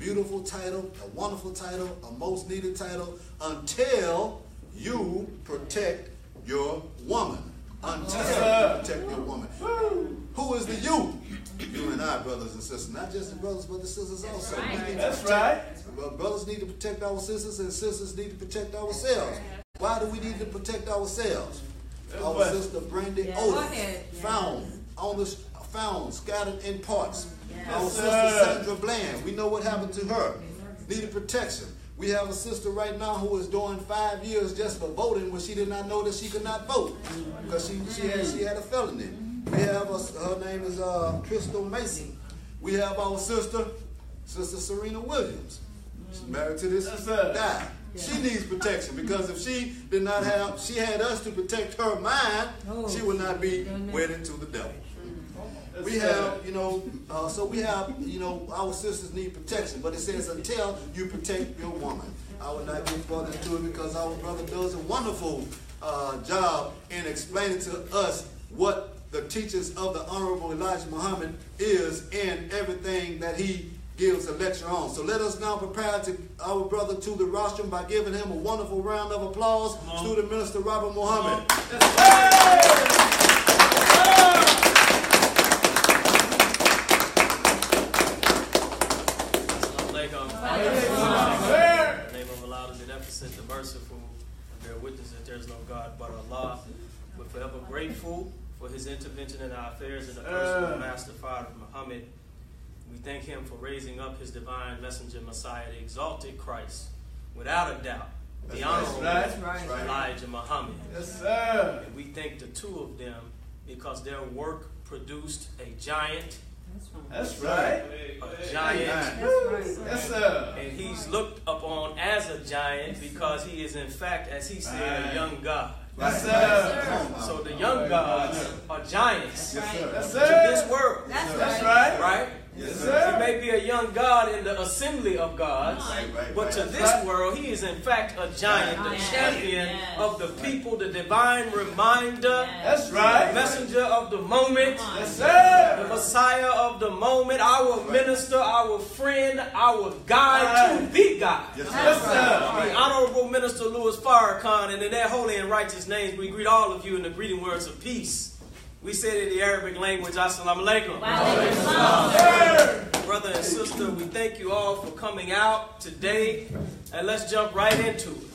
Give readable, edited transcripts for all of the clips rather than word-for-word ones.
beautiful title, a wonderful title, a most needed title, until you protect your woman. Until you protect your woman. Who is the you? You and I, brothers and sisters. Not just the brothers, but the sisters also. That's right. Brothers need to protect our sisters, and sisters need to protect ourselves. Why do we need to protect ourselves? Our sister Brandy Otis found scattered in parts. Our sister Sandra Bland, we know what happened to her. Needed protection. We have a sister right now who is doing 5 years just for voting when she did not know that she could not vote because she had a felony. We have her name is Crystal Mason. We have our sister Serena Williams. She's married to this guy. She needs protection because if she did not have, she had us to protect her mind, she would not be wedded to the devil. We have, so we have, our sisters need protection, but it says until you protect your woman. I would not get further into it because our brother does a wonderful job in explaining to us what the teachings of the Honorable Elijah Muhammad is in everything that he gives a lecture on. So let us now prepare to our brother to the rostrum by giving him a wonderful round of applause. Student Minister Robert Muhammad. In the name of Allah, the beneficent, the merciful, I bear witness that there is no God but Allah. We're forever grateful for his intervention in our affairs in the person of Master Father Muhammad. We thank him for raising up his divine messenger, Messiah, the exalted Christ, without a doubt, the honorable Elijah Muhammad. Yes, sir. And we thank the two of them because their work produced a giant. That's right. A giant. Yes, sir. And he's looked upon as a giant because he is, in fact, as he said, a young God. Yes, sir. So the young gods are giants Yes, to sir. this world. That's right. Right? Yes, sir. He may be a young God in the assembly of gods, but to this world, he is in fact a giant, the champion of the people, the divine reminder, That's right. the messenger of the moment, Yes, sir. the Messiah of the moment, our minister, our friend, our guide to the God. Yes, sir. The Honorable Minister Louis Farrakhan, and in their holy and righteous names, we greet all of you in the greeting words of peace. We said in the Arabic language, Assalamu alaikum. Brother and sister, we thank you all for coming out today, and let's jump right into it.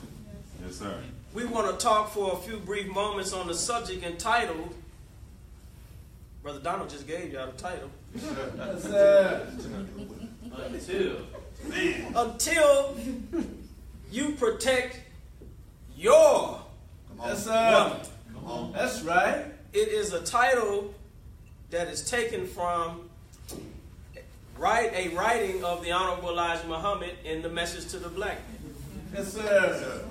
Yes, sir. We want to talk for a few brief moments on the subject entitled, Brother Donald just gave y'all the title. Yes, sir. Until you protect your Yes, sir. woman. That's right. It is a title that is taken from a writing of the Honorable Elijah Muhammad in the Message to the Black Man. Yes, sir.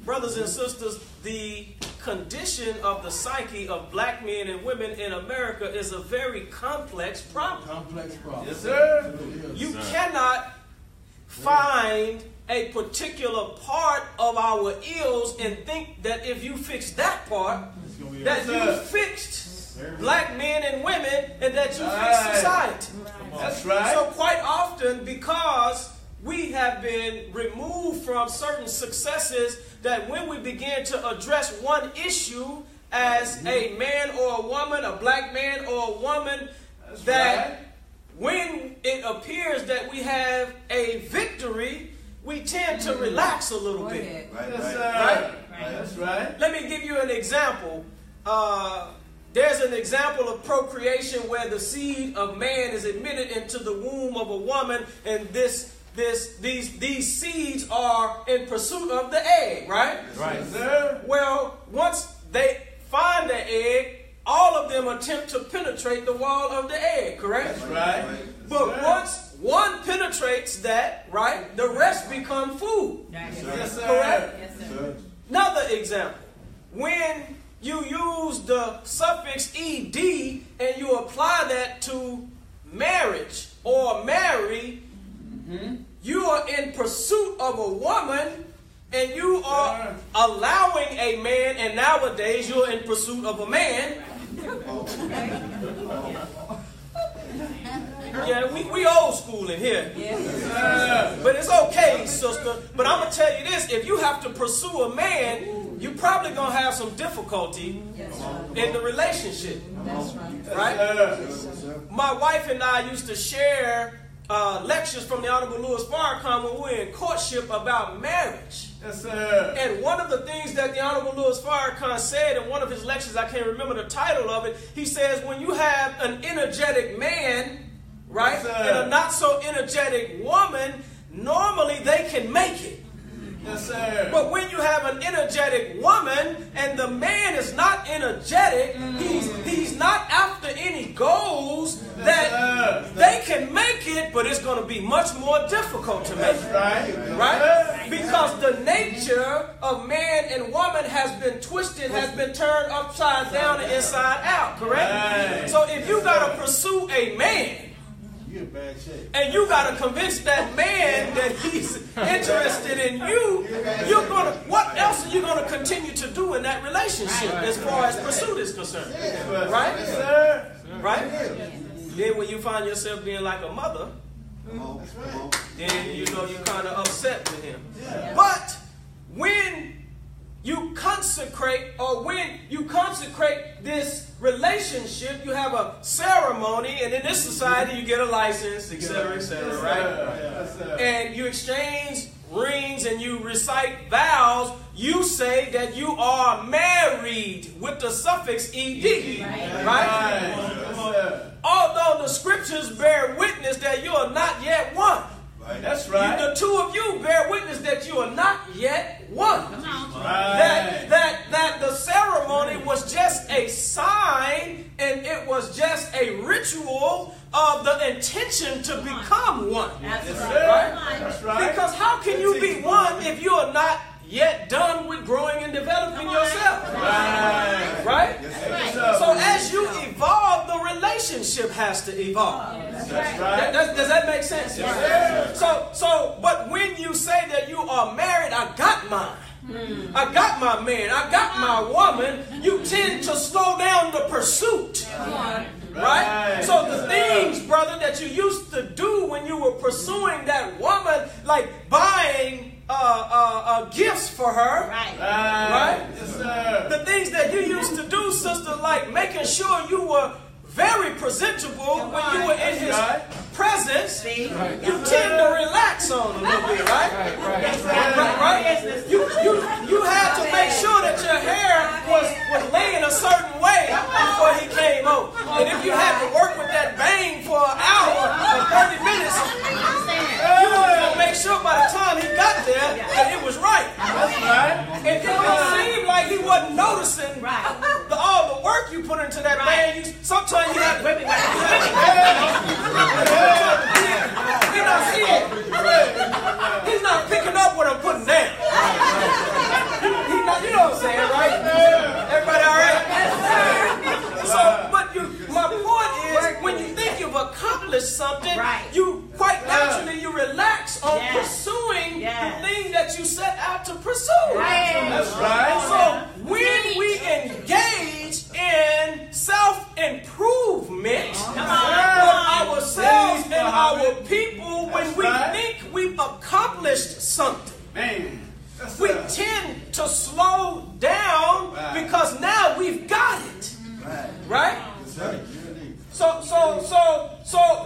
Brothers and sisters, the condition of the psyche of black men and women in America is a very complex problem. Complex problem. Yes, sir. You cannot find a particular part of our ills and think that if you fix that part, that you fixed black men and women and that you fixed society. That's right. So quite often, because we have been removed from certain successes, that when we begin to address one issue as a man or a woman, a black man or a woman, when it appears that we have a victory, we tend to relax a little bit. Right? That's right. Let me give you an example. There's an example of procreation where the seed of man is admitted into the womb of a woman, and these seeds are in pursuit of the egg, right? Right, sir. Well, once they find the egg, all of them attempt to penetrate the wall of the egg, correct? That's right. But once one penetrates that, right, the rest become food. Yes, sir. Correct? Yes, sir. Another example. When you use the suffix ed and you apply that to marriage or marry, you are in pursuit of a woman and you are allowing a man, and nowadays you're in pursuit of a man. Yeah, we old school in here. But it's okay, sister. But I'm going to tell you this. If you have to pursue a man, you're probably going to have some difficulty in the relationship. Right? My wife and I used to share lectures from the Honorable Louis Farrakhan when we were in courtship about marriage. Yes, sir. And one of the things that the Honorable Louis Farrakhan said in one of his lectures, I can't remember the title of it, he says, when you have an energetic man, right, and a not so energetic woman, normally they can make it. Yes, sir. But when you have an energetic woman and the man is not energetic, he's not after any goals that they can make it, but it's going to be much more difficult to make it. Right? Because the nature of man and woman has been twisted, has been turned upside down and inside out, correct? So if you got to pursue a man, and you got to convince that man that he's interested in you, what else are you going to continue to do in that relationship as far as pursuit is concerned? Right? Right? Then when you find yourself being like a mother, then you know you're kind of upset with him. But when you consecrate, or when you consecrate this relationship, you have a ceremony, and in this society you get a license, etc., right? And you exchange rings and you recite vows. You say that you are married with the suffix ed, right? Although the scriptures bear witness that you are not yet one. That's right. The two of you bear witness that you are not yet one. That the ceremony was just a sign, and it was just a ritual of the intention to become one. That's right. That's right. Because how can you be one if you are not yet done with growing and developing yourself? Right? So as you evolve, the relationship has to evolve. That's right. Does that make sense? Yes, So, but when you say that you are married, I got mine. I got my man. I got my woman. You tend to slow down the pursuit. Right? So the things, brother, that you used to do when you were pursuing that woman, like buying gifts for her, right? Yes, sir. The things that you used to do, sister, like making sure you were very presentable when you were in his presence, you tend to relax on a little bit, right? You had to make sure that your hair was laying a certain way before he came over. And if you had to work with that bang for an hour or 30 minutes, you wanted to make sure by the time he got there that it was right. That's right. And it seemed like he wasn't noticing all the work you put into that bang. Sometimes you have to He's not seeing. He's not picking up what I'm putting down. He's not, you know what I'm saying, right? Everybody all right? So, but my point is, when you think you've accomplished something, you quite naturally you relax on pursuing the thing that you set out to pursue. That's right. So when we engage in self-improvement for ourselves and our people, when we think we've accomplished something, we tend to slow down because now we've got it. Right? So,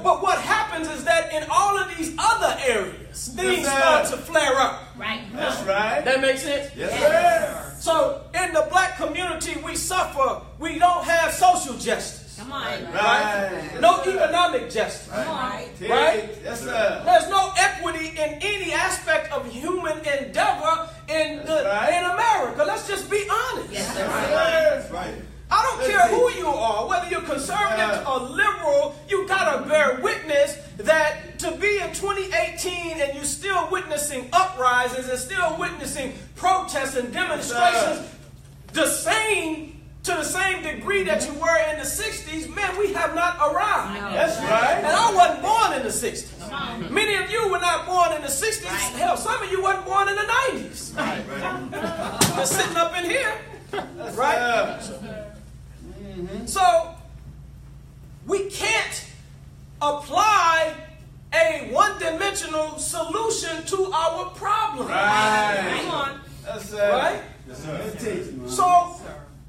but what happens is that in all of these other areas, things start to flare up. That's right. That makes sense? Yes, sir. So, in the black community, we suffer. We don't have social justice. Come on. Right? No economic justice. Right. Yes, sir. There's no equity in any aspect of human endeavor in America. Let's just be honest. Yes, That's right. I don't care who you are, whether you're conservative or liberal, you gotta bear witness that to be in 2018 and you're still witnessing uprisings and still witnessing protests and demonstrations to the same degree that you were in the 60s, man, we have not arrived. That's right. And I wasn't born in the 60s. Many of you were not born in the 60s. Hell, some of you wasn't born in the 90s. Just sitting up in here. Right? So, we can't apply a one-dimensional solution to our problem. Hang on. That's right? Yes, sir. So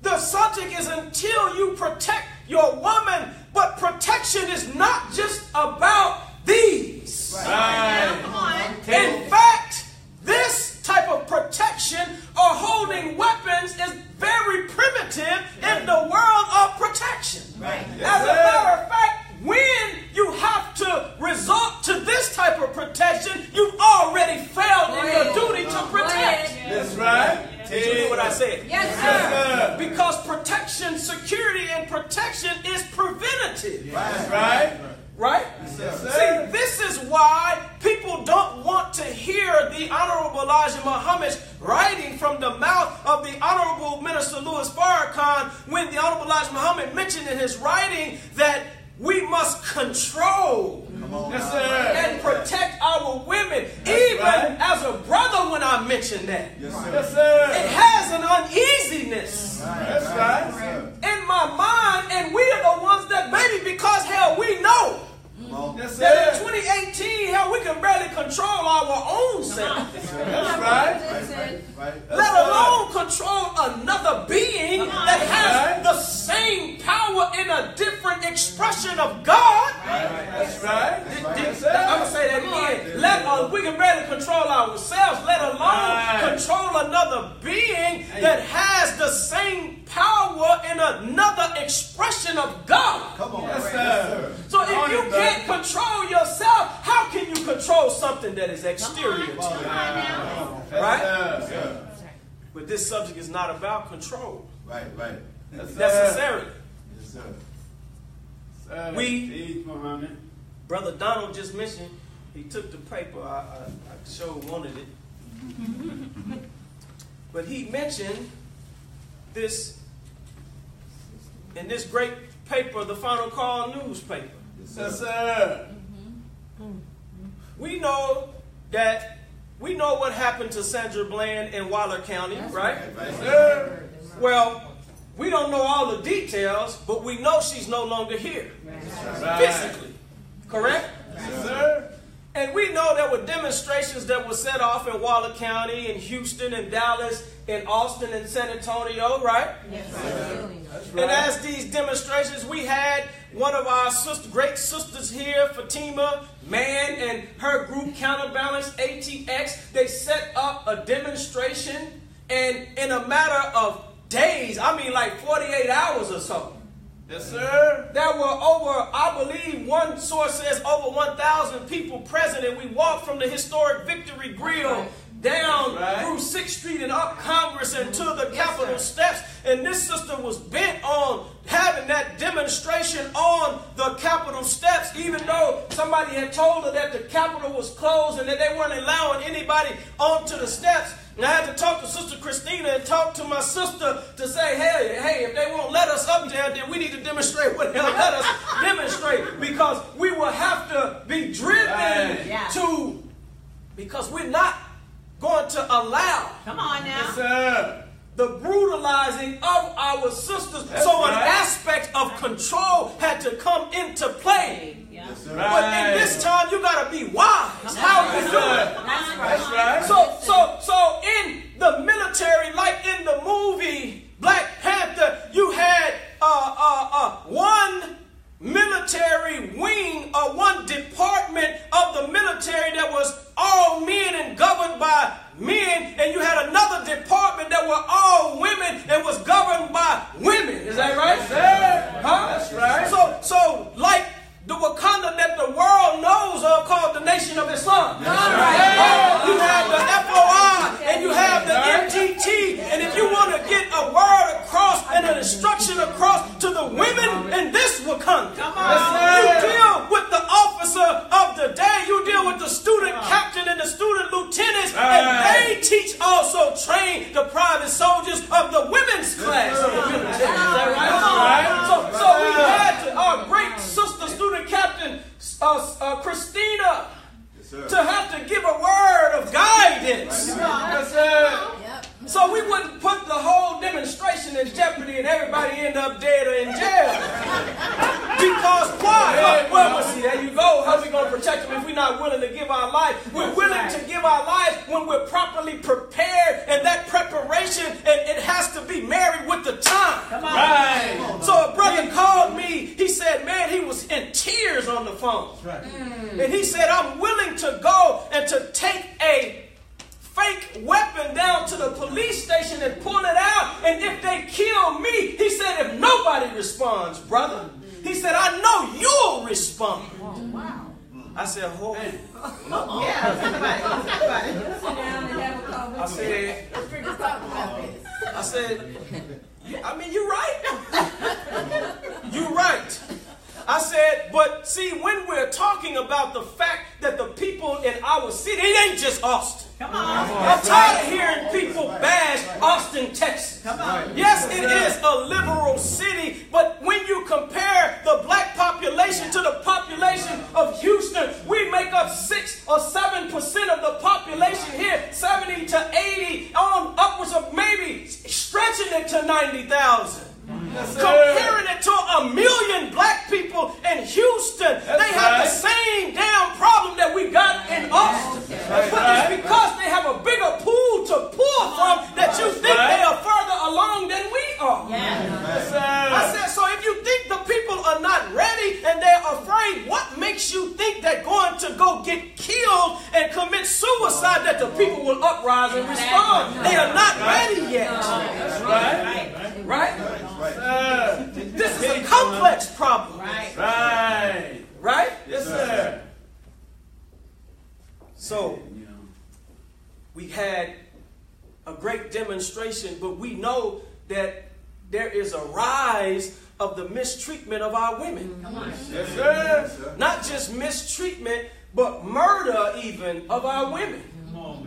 the subject is until you protect your woman, but protection is not just about these. Right. In fact, this type of protection or holding weapons is very primitive in the world of protection. Right. As a matter of fact, when you have to resort to this type of protection, you've already failed in your duty to protect. That's right. Did you hear what I said? Yes, sir. Because protection, security, and protection is preventative. That's right. Right? Yes, sir. See, this is why people don't want to hear the Honorable Elijah Muhammad's writing from the mouth of the Honorable Minister Louis Farrakhan when the Honorable Elijah Muhammad mentioned in his writing that we must control Yes, sir. and protect our women. That's Even right. as a brother when I mentioned that. Yes, sir. Yes, sir. It has an uneasiness That's right. in my mind, and we are the ones that, baby, because hell, we know Yes, that in sir. 2018, hell, we can barely control our own self, That's right. let alone control another being that has the same power in a different expression of God. That's right. I'm going to say that again. We can barely control ourselves, let alone control another being that has the same power in another expression of God. Come on. Yes, sir. So if you can't control yourself, how can you control something that is exterior to you? Right? Yes, sir. But this subject is not about control Right. necessarily. Yes, sir. Sir. We- Teach Muhammad. Brother Donald just mentioned, he took the paper, I sure wanted it. But he mentioned this in this great paper, the Final Call newspaper. Yes, sir. We know what happened to Sandra Bland in Waller County, right? Yes, sir. Well, we don't know all the details, but we know she's no longer here physically. Correct? Yes, sir. And we know there were demonstrations that were set off in Waller County, in Houston, in Dallas, in Austin, and San Antonio, right? Yes, That's And right. as these demonstrations, we had one of our great sisters here, Fatima Mann, and her group Counterbalance ATX. They set up a demonstration, and in a matter of days, I mean like 48 hours or so, Yes, sir. there were over, I believe one source says over 1,000 people present, and we walked from the historic Victory Grill down through 6th Street and up Congress and to the Capitol steps. And this sister was bent on having that demonstration on the Capitol steps, even though somebody had told her that the Capitol was closed and that they weren't allowing anybody onto the steps. And I had to talk to Sister Christina and talk to my sister to say, hey, if they won't let us up there, then we need to demonstrate what they'll let us demonstrate, because we will have to be driven to, because we're not going to allow Come on now. Yes, sir. the brutalizing of our sisters. That's so an right. aspect of control had to come into play. Yes, sir. But in this time, you got to be wise. How you do it. That's right. So in the military, like in the movie Black Panther, you had one military wing or one department of the military that was all men and governed by men, and you had another department that were all women and was governed by women. Is that right? Huh? That's right. So like the Wakanda that the world knows of, called the Nation of Islam. right. You have the FOI and you have the MTT, and if you want to get a word across and an instruction across to the women in this Wakanda, you deal with the officer of the day, you deal with the student captain and the student lieutenants, and they teach also train the private soldiers of the women's class of the military. Is that right? So we had our great sister student captain, Christina, to have to we're not willing to give our life. We're willing to give our lives when we're properly prepared, and that preparation, and it has to be married with the time. Come on. Right. So a brother called me. He said, man, he was in tears on the phone. Right. And he said, I'm willing to go and to take a fake weapon down to the police station and pull it out. And if they kill me, he said, if nobody responds, brother, he said, I know you'll respond. Oh, wow. I said, hold on. Yeah, think about it. Sit down and have a conversation. I said, I mean, you're right. You're right. I said, but see, when we're talking about the fact that the people in our city, it ain't just Austin. Come on. I'm tired of hearing people bash Austin, Texas. Come on. Yes, it is a liberal city, but when you compare the black population to the population of Houston, we make up 6 or 7% of the population here, 70 to 80, on upwards of maybe stretching it to 90,000. Comparing it to 1 million black people in Houston, they have the same damn problem that we got in Austin. But it's because they have a bigger pool to pull from that you think they are further along than we are. I said, so if you think the people are not ready and they're afraid, what makes you think they're going to go get killed and commit suicide that the people will uprise and respond? They are not ready yet. Right? This is a complex problem. Right? Yes, sir. So, we had a great demonstration, but we know that there is a rise of the mistreatment of our women. Yes, sir. Not just mistreatment, but murder even of our women.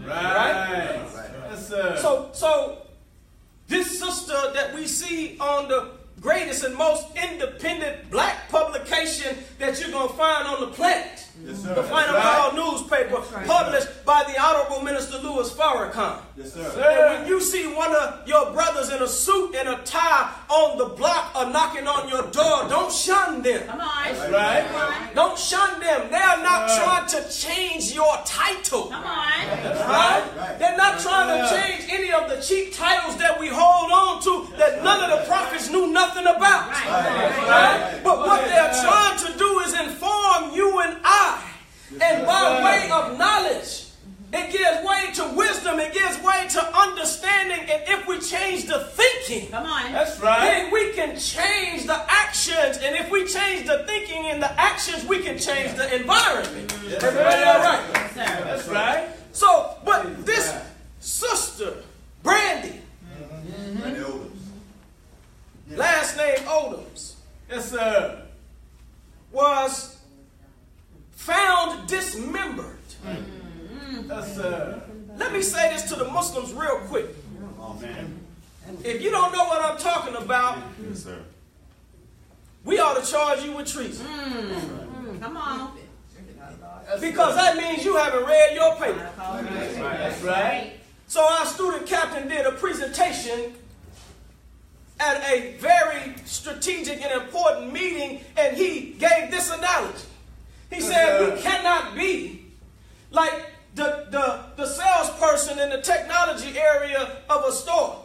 Right. Yes, sir. So this sister that we see on the greatest and most independent black publication that you're going to find on the planet. Yes, sir. The Final Call newspaper, published by the Honorable Minister Louis Farrakhan. Yes, sir. And when you see one of your brothers in a suit and a tie on the block or knocking on your door, don't shun them. Come on. That's right. Don't shun them. They are not trying to change your title. Come on. Right? They're not trying to change any of the cheap titles that we hold on to that none of the prophets knew nothing about. Right? But what they're trying to do is inform you and I. And by way of knowledge, it gives way to wisdom, it gives way to understanding, and if we change the thinking, Come on. That's right. then we can change the actions, and if we change the thinking and the actions, we can change the environment. Everybody all right? Yes, sir. That's right. So, but this sister, Brandy, last name Odoms, Yes, sir. was found dismembered. Yes, sir. Let me say this to the Muslims real quick. Oh, man. If you don't know what I'm talking about, Yes, sir. we ought to charge you with treason. Come on. Because that means you haven't read your paper. That's right. So our student captain did a presentation at a very strategic and important meeting, and he gave this analogy. He said, we cannot be like the salesperson in the technology area of a store.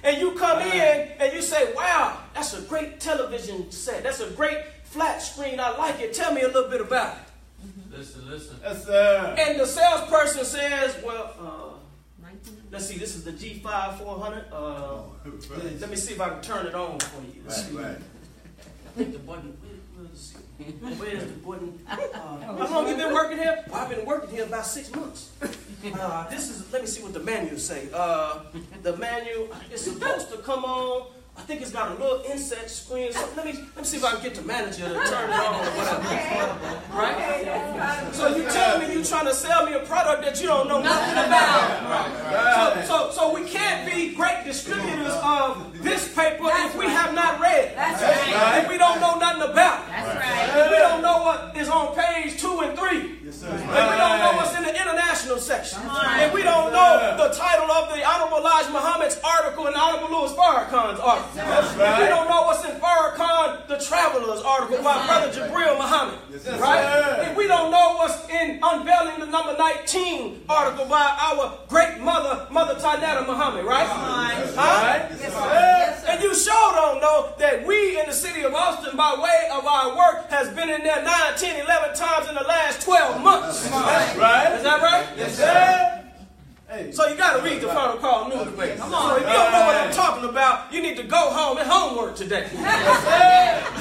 And you come in and you say, wow, that's a great television set. That's a great flat screen. I like it. Tell me a little bit about it. Listen. Yes, sir. And the salesperson says, well, let's see, this is the G5 400. Let me see if I can turn it on for you. Let's see. I think the button, where's the button? How long you been working here? Well, I've been working here about 6 months. Let me see what the manual say. The manual is supposed to come on. I think it's got a little inset screen. So let me see if I can get the manager to turn it on or whatever. Right? So you tell me you're trying to sell me a product that you don't know nothing about. So we can't be great distributors of this paper if we have not read it. That's right. If we don't know nothing about it. That's right. If we don't know what is on page 2 and 3. Yes, sir. If we don't know what's in the international section. If we don't know the title of the Honorable Elijah Muhammad's article and Honorable Louis Farrakhan's article. That's right. If we don't know what's in Farrakhan, the Travelers article by Brother Jabril Muhammad. Yes, Right? If we don't know what's in Unveiling the Number 19 article by our great mother, Mother Tanetta Muhammad, right? Huh? Yes, sir. And you sure don't know that we in the city of Austin, by way of our work, has been in there 9, 10, 11 times in the last 12 months. That's right. Is that right? Yes, sir. Hey. So you got to read the Final Call newspaper. So if you don't know what I'm talking about, you need to go home and homework today.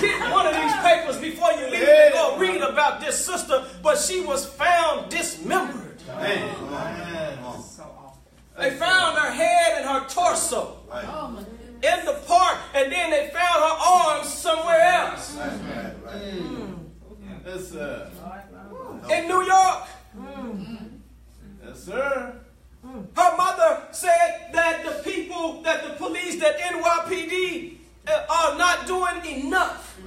Get one of these papers before you leave and go read about this sister, but she was found dismembered. They found her head and her torso in the park, and then they found her arms somewhere else. Yes, sir. In New York. Yes, sir. Her mother said that the people, that the police, that NYPD are not doing enough.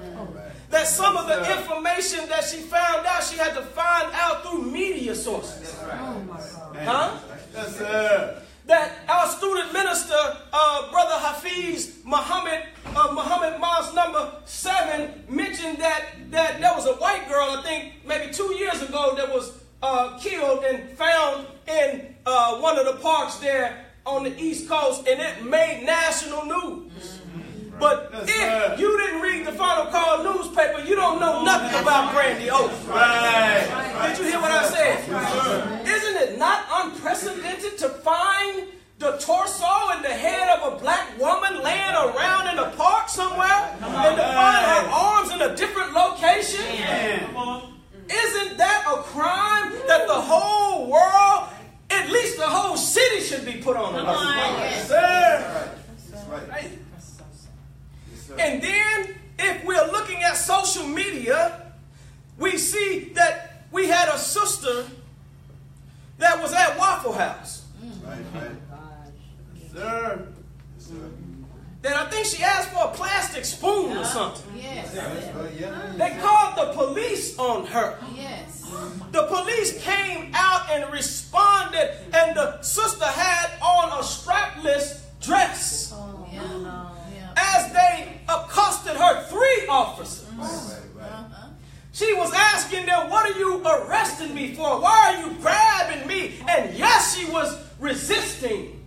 That some of the information that she found out, she had to find out through media sources. Huh? Yes, sir. That our student minister, Brother Hafiz Muhammad, Muhammad Mosque number 7, mentioned that there was a white girl, I think maybe 2 years ago, that was killed and found in one of the parks there on the East Coast, and it made national news. But if you didn't read the Final Call newspaper, you don't know nothing about Brandy Oaks. Right. Did you hear what I said? Isn't it not unprecedented to find the torso and the head of a black woman laying around in a park somewhere, and to find her arms in a different location? Isn't that a crime that the whole world, at least the whole city, should be put on? Yes, sir. That's right. And then, if we're looking at social media, we see that we had a sister that was at Waffle House. Right. Yes, sir. Yes, sir. That I think she asked for a plastic spoon or something. Yes. They called the police on her. Yes. The police came out and responded, and the sister had on a strapless dress. As they accosted her, 3 officers. She was asking them, what are you arresting me for? Why are you grabbing me? And yes, she was resisting.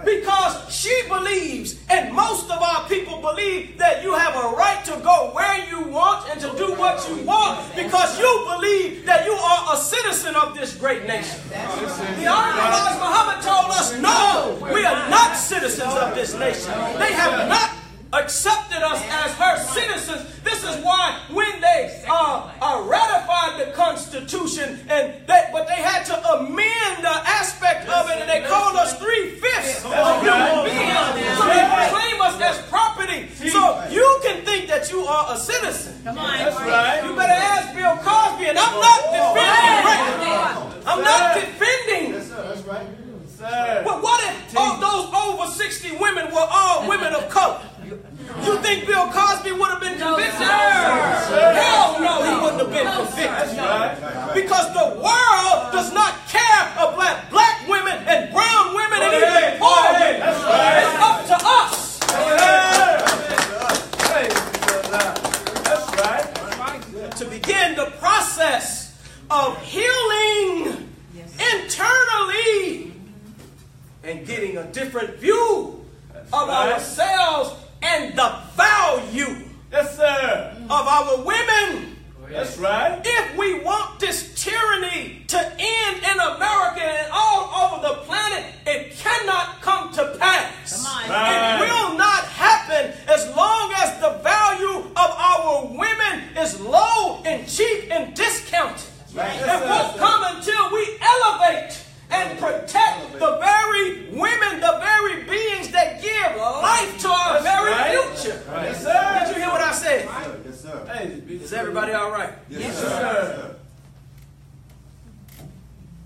Because she believes, and most of our people believe, that you have a right to go where you want and to do what you want, because you believe that you are a citizen of this great nation. The Honorable Elijah Muhammad told us, no, we are not citizens of this nation. They have not accepted us as her citizens. This is why when they ratified the Constitution, but they had to amend the aspect of it, and they called us 3/5 of human beings. So they claim us as property. So you can think that you are a citizen. That's right. You better ask Bill Cosby, and I'm not defending. I'm not defending. Yes, sir. That's right. Sir. But what if all those over 60 women were all women of color? You think Bill Cosby would have been convicted? Hell no, he wouldn't have been convicted. Because the world does not care about black women and brown women and even poor women. It's up to us. That's right. To begin the process of healing internally and getting a different view of ourselves and the value Yes, sir. of our women. That's right. If we want this tyranny to end in America and all over the planet, it cannot come to pass. Right. It will not happen as long as the value of our women is low and cheap and discounted. Right. It won't come until we elevate and protect the very women, the very beings that give life to our very future. Right. Yes, sir. Did you hear what I said? Yes, sir. Hey, Is everybody all right? Yes, sir.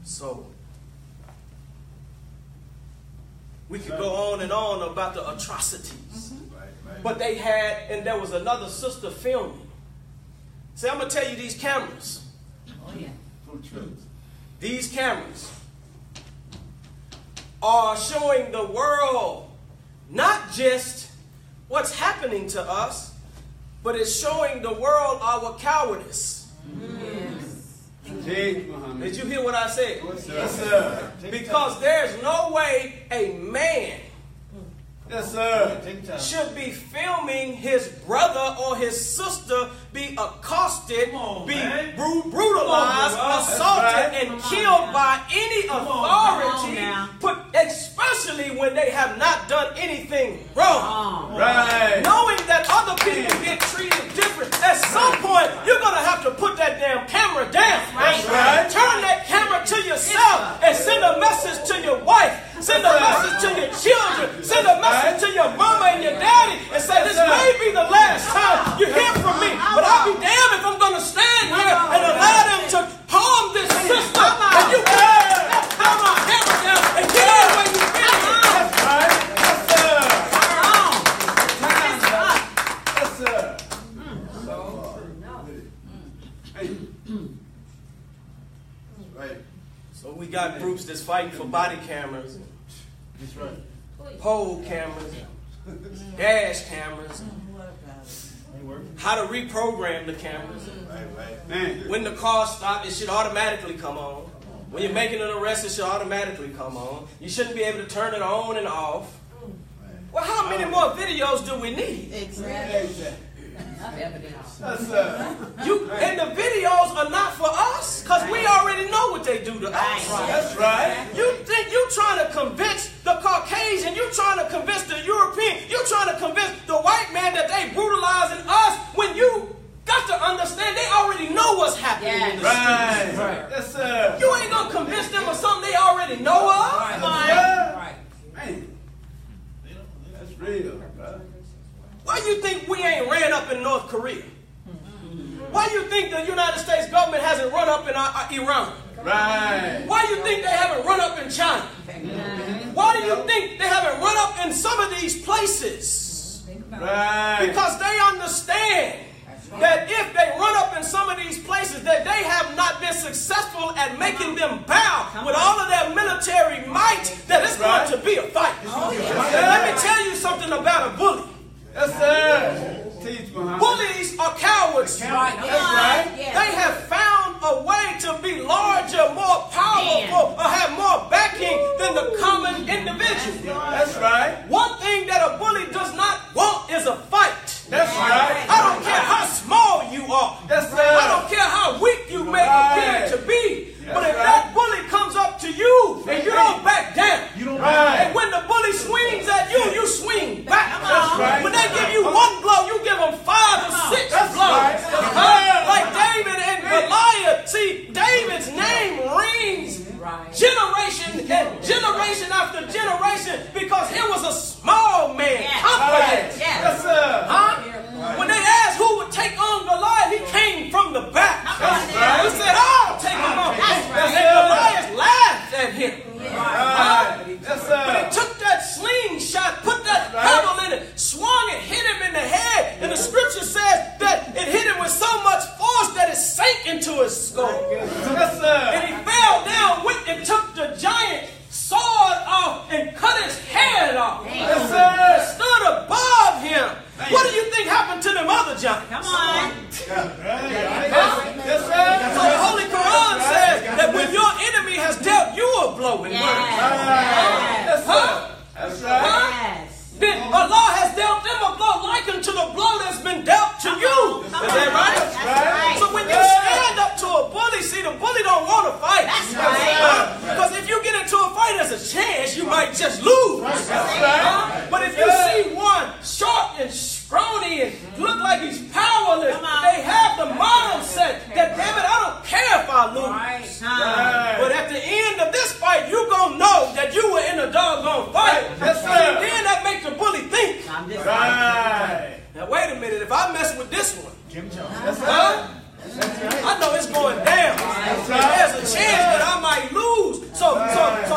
So, we could go on and on about the atrocities. But they had, and there was another sister filming. See, I'm going to tell you these cameras. These cameras are showing the world not just what's happening to us, but it's showing the world our cowardice. Did you hear what I said? Yes, sir. Because there's no way a man Yes, sir. should be filming his brother or his sister be accosted, brutalized, assaulted, and killed by any authority, especially when they have not done anything wrong. Right. Knowing that other people get treated different, at some point you're going to have to put that damn camera down. That's right. Turn that camera to yourself and send a message to your wife. Send a message to your children. Send a message to your mama and your daddy and say, this may be the last time you hear from me, but I'll be damned if I'm going to stand here and allow them to harm this sister. And you can't have my hammer down and get in where you feel. That's right. Yes, sir. Yes, sir. Right. So we got groups that's fighting for body cameras, That's right. pole cameras, dash cameras, how to reprogram the cameras. Right. Man. When the car stops, it should automatically come on. When you're making an arrest, it should automatically come on. You shouldn't be able to turn it on and off. Well, how many more videos do we need? Exactly. Evidence. Yes, sir. And the videos are not for us, because we already know what they do to us. That's right. You think you're trying to convince the Caucasian, you're trying to convince the European, you're trying to convince the white man that they brutalizing us, when you got to understand they already know what's happening in the streets. Right. Yes, sir. You ain't going to convince them of something they already know of. Right. Man. That's real, brother. Why you think we ain't ran up in North Korea? Why you think the United States government hasn't run up in Iran? Right. Why you think they haven't run up in China? Why do you think they haven't run up in some of these places? Right. Because they understand that if they run up in some of these places, that they have not been successful at making them bow with all of their military might, that it's going to be a fight. Let me tell you something about a bully. Yes, sir. Teach, Muhammad. Bullies are cowards. That's right. They have found a way to be larger, more powerful, or have more backing than the common individual. That's right. One thing that a bully does not want is a fight. That's right. I don't care how small you are. Yes, sir. I don't care how weak you may appear to be. But if that bully comes up to you and you don't back down, and when the bully swings at you, you swing back. right. When they give you one blow, you give them 5 or 6 blows. Like David and Goliath. See, David's name rings generation and generation after generation because he was a small man, confident. Yes, sir. When they asked who would take on Goliath, he came from the back. He said, I'll take him on. And Goliath laughed at him. But he took that slingshot, put that pebble in it, swung it, hit him in the head. And the scripture says that it hit him with so much force that it sank into his skull. Yes, sir. And he fell down with and took the giant sword off and cut his head off. Yes, sir. And stood above him. What do you think happened to them other giants? Come on. Yes, sir. So the Holy Quran says that when your enemy has dealt you a blow in words, Yes, sir. That's right. then Allah has dealt them a blow like unto the blow that's been dealt to you. Is that right? That's right. So when you stand up to a bully, see, the bully don't want to fight. That's right. Because if you get into a fight, there's a chance you might just lose. That's right. But if you see one short and scrawny and look like he's powerless, they have the mindset that, damn it, I don't care if I lose. But at the end of this fight, you're going to know that you were in a doggone fight. Yes, sir. And then that makes the bully think. Right. Now, wait a minute. If I mess with this one, Yes, sir. I know it's going down. There's a chance that I might lose. So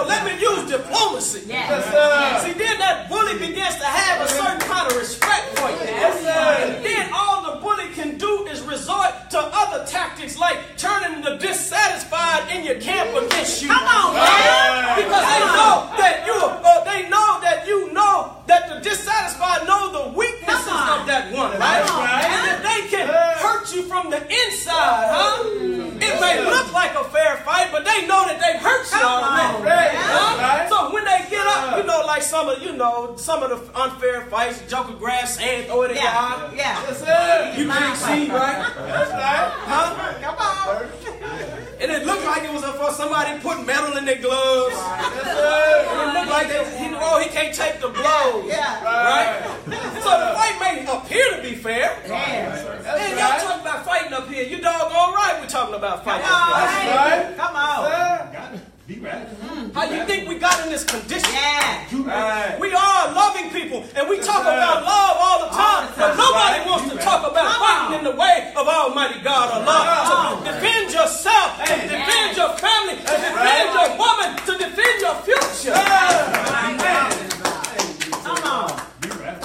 let me use diplomacy. Yes, sir. See, then that bully begins to have a certain kind of respect for you. Yes, sir. And then all the bully can do is resort to other tactics like turning the dissatisfied in your camp against you. Come on, man. Because they know that you know that the dissatisfied know the weaknesses of that one, right? That's right. And if church, y'all. Right. So when they get up, like some of the unfair fights, joker grab sand, throw it in your eye. Yes, sir. You can't see, right? That's right. Huh? Come on. And it looked like it was for somebody putting metal in their gloves. Yes, sir. And it looked like he can't take the blow. Right? So the fight may appear to be fair. And y'all talking about fighting up here. You doggone right we're talking about fighting up here. Right. Come on. Got it. Be right. How you think we got in this condition? Right. We are loving people, and we talk about love all the time, but nobody wants to talk about fighting in the way of Almighty God or love. To defend yourself, to defend your family, to defend your woman, to defend your future. Come on. Be right.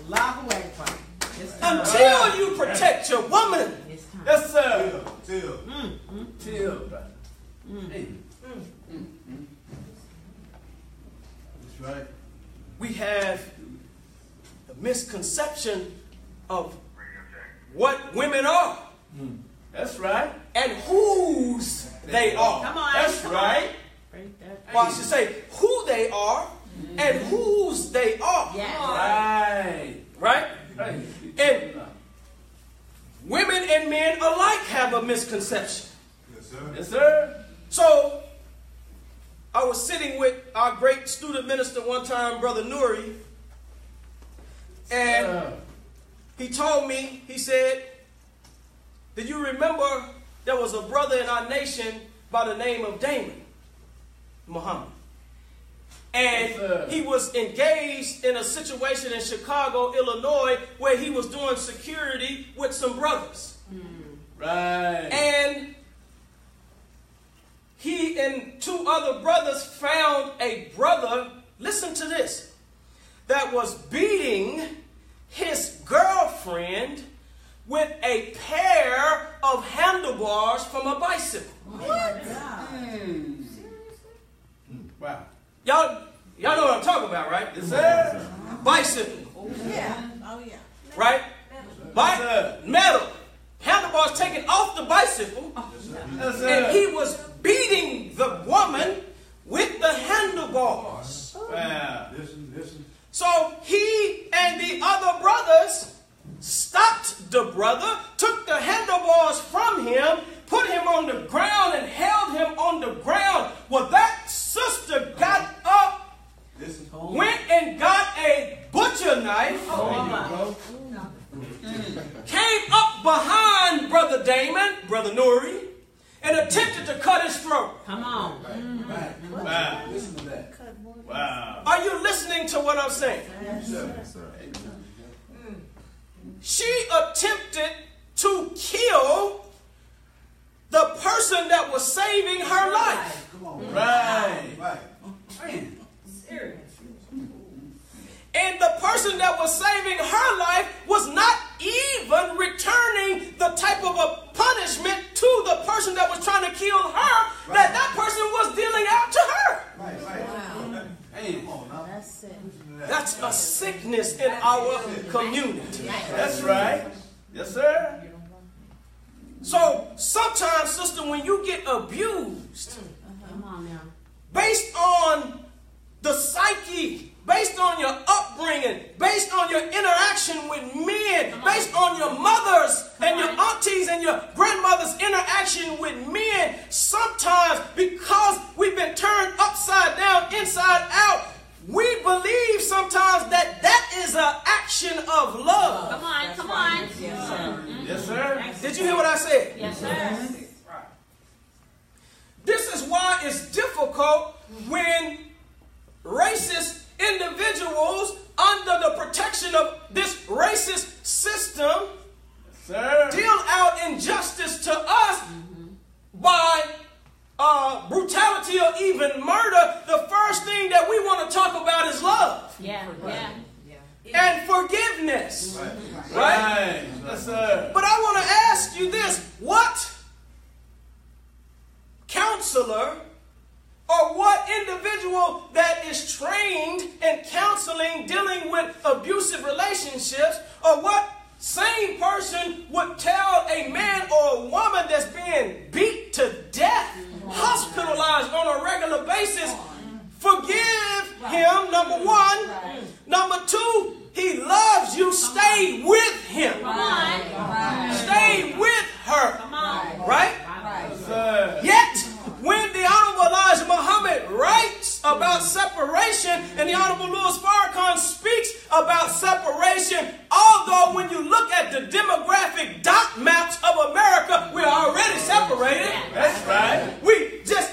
Lock away from it. Until you protect your woman. It's time. Yes, sir. Chill. brother. Hey. That's right. We have the misconception of what women are That's right. and whose they are. Come on. That's right. Well, I should say who they are and whose they are. Right. Right? Right. And women and men alike have a misconception. Yes, sir. So, I was sitting with our great student minister one time, Brother Nuri, and he told me, he said, do you remember there was a brother in our nation by the name of Damon Muhammad? And he was engaged in a situation in Chicago, Illinois, where he was doing security with some brothers. Right. And he and two other brothers found a brother, listen to this, that was beating his girlfriend with a pair of handlebars from a bicycle. Wow. Y'all know what I'm talking about, right? Yes, sir. Bicycle, Yeah. Oh, yeah. right? Yes, sir. Metal. Handlebars taken off the bicycle. Yes, sir. And he was beating the woman with the handlebars. Wow. So he and the other brothers stopped the brother, took the handlebars from him, put him on the ground and held him on the ground. Well, that sister got up, went and got a butcher knife, came up behind Brother Damon, Brother Nuri, and attempted to cut his throat. Come on. Wow. Listen to that. Wow. Are you listening to what I'm saying? She attempted to kill the person that was saving her life. Right. And the person that was saving her life was not even returning the type of a punishment to the person that was trying to kill her that person was dealing out to her. That's it. That's a sickness in our community. That's right. Yes, sir. So sometimes, sister, when you get abused Come on now. based on the psyche, based on your upbringing, based on your interaction with men, based on your mothers and your aunties and your grandmother's interaction with men, sometimes because we've been turned upside down, inside out, we believe sometimes that is an action of love. Come on. Come on. Yes, sir. Yes, sir. Did you hear what I said? Yes, sir. This is why it's difficult when racist individuals under the protection of this racist system Sir. deal out injustice to us by brutality or even murder. The first thing that we want to talk about is love and forgiveness. Right? Yes, sir. But I want to ask you this. What counselor or what individual that is trained in counseling, dealing with abusive relationships, or what sane person would tell a man or a woman that's being beat to death hospitalized on a regular basis, forgive him, number one. Number two, he loves you. Stay with him. Stay with her. Right? Yet, when the Honorable Elijah Muhammad writes about separation and the Honorable Louis Farrakhan speaks about separation, although when you look at the demographic dot maps of America, we're already separated. That's right.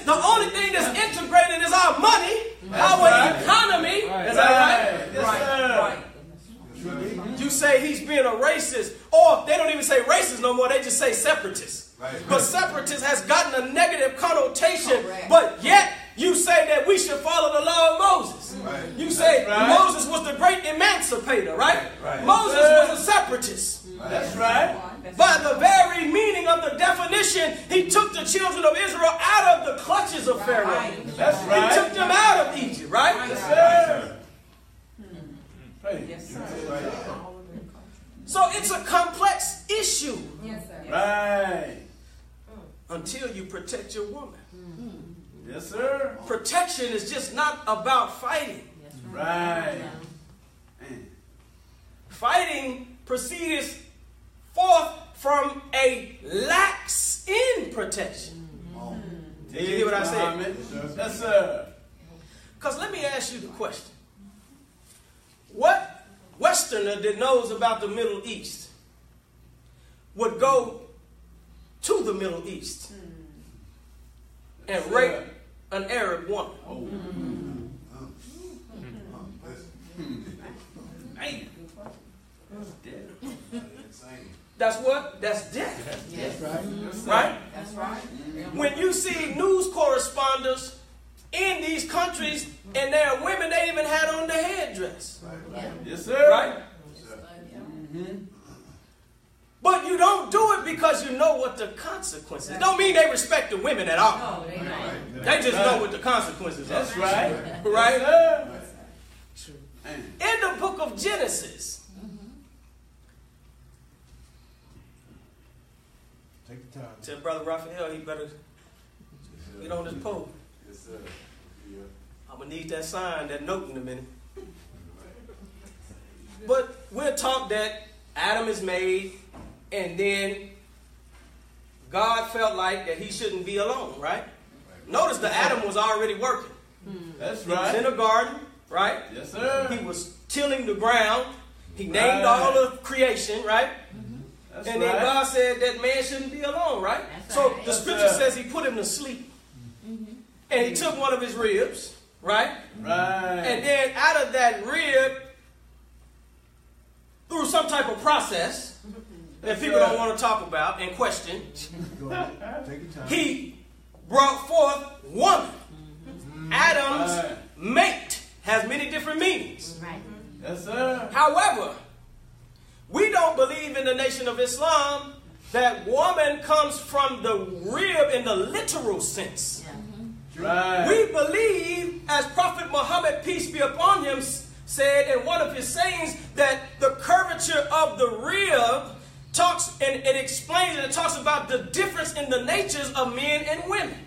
The only thing that's integrated is our money, our economy. Is that right? Yes, sir. You say he's being a racist, or they don't even say racist no more, they just say separatist. But separatist has gotten a negative connotation, but yet you say that we should follow the law of Moses. You say Moses was the great emancipator, right? Moses was a separatist. That's right. By the very meaning of the definition, he took the children of Israel out of the clutches of Pharaoh. That's right. He took them out of Egypt, right? Yes, sir. Yes, sir. So it's a complex issue. Yes, sir. Right. Until you protect your woman. Yes, sir. Protection is just not about fighting. Right. Fighting proceeds forth from a lax in protection. Did you hear what I said? Yes, sir. Because let me ask you the question. What Westerner that knows about the Middle East would go to the Middle East and rape an Arab woman? That's what? That's death. That's right. Right? That's right. When you see news correspondents in these countries and there are women, they even had on the headdress. Yes, sir. Right? But you don't do it because you know what the consequences. Don't mean they respect the women at all. No, they don't. They just know what the consequences are. That's right. Right? Yes, In the book of Genesis, take the time. tell Brother Raphael he better get on this pole. Yes, sir. Yeah. I'm going to need that sign, that note in a minute. But we're taught that Adam is made, and then God felt like that he shouldn't be alone, right? Notice that Adam was already working. That's He was right. in a garden, right? Yes, sir. He was tilling the ground. He named all of creation, right? That's And right. then God said that man shouldn't be alone, right? So the scripture says he put him to sleep. And he took one of his ribs, right? Right. And then out of that rib, through some type of process that people don't want to talk about and question, he brought forth woman. Adam's mate has many different meanings. Yes, sir. However, we don't believe in the Nation of Islam that woman comes from the rib in the literal sense. Right. We believe, as Prophet Muhammad, peace be upon him, said in one of his sayings, that the curvature of the rib talks, and it explains and it talks about the difference in the natures of men and women.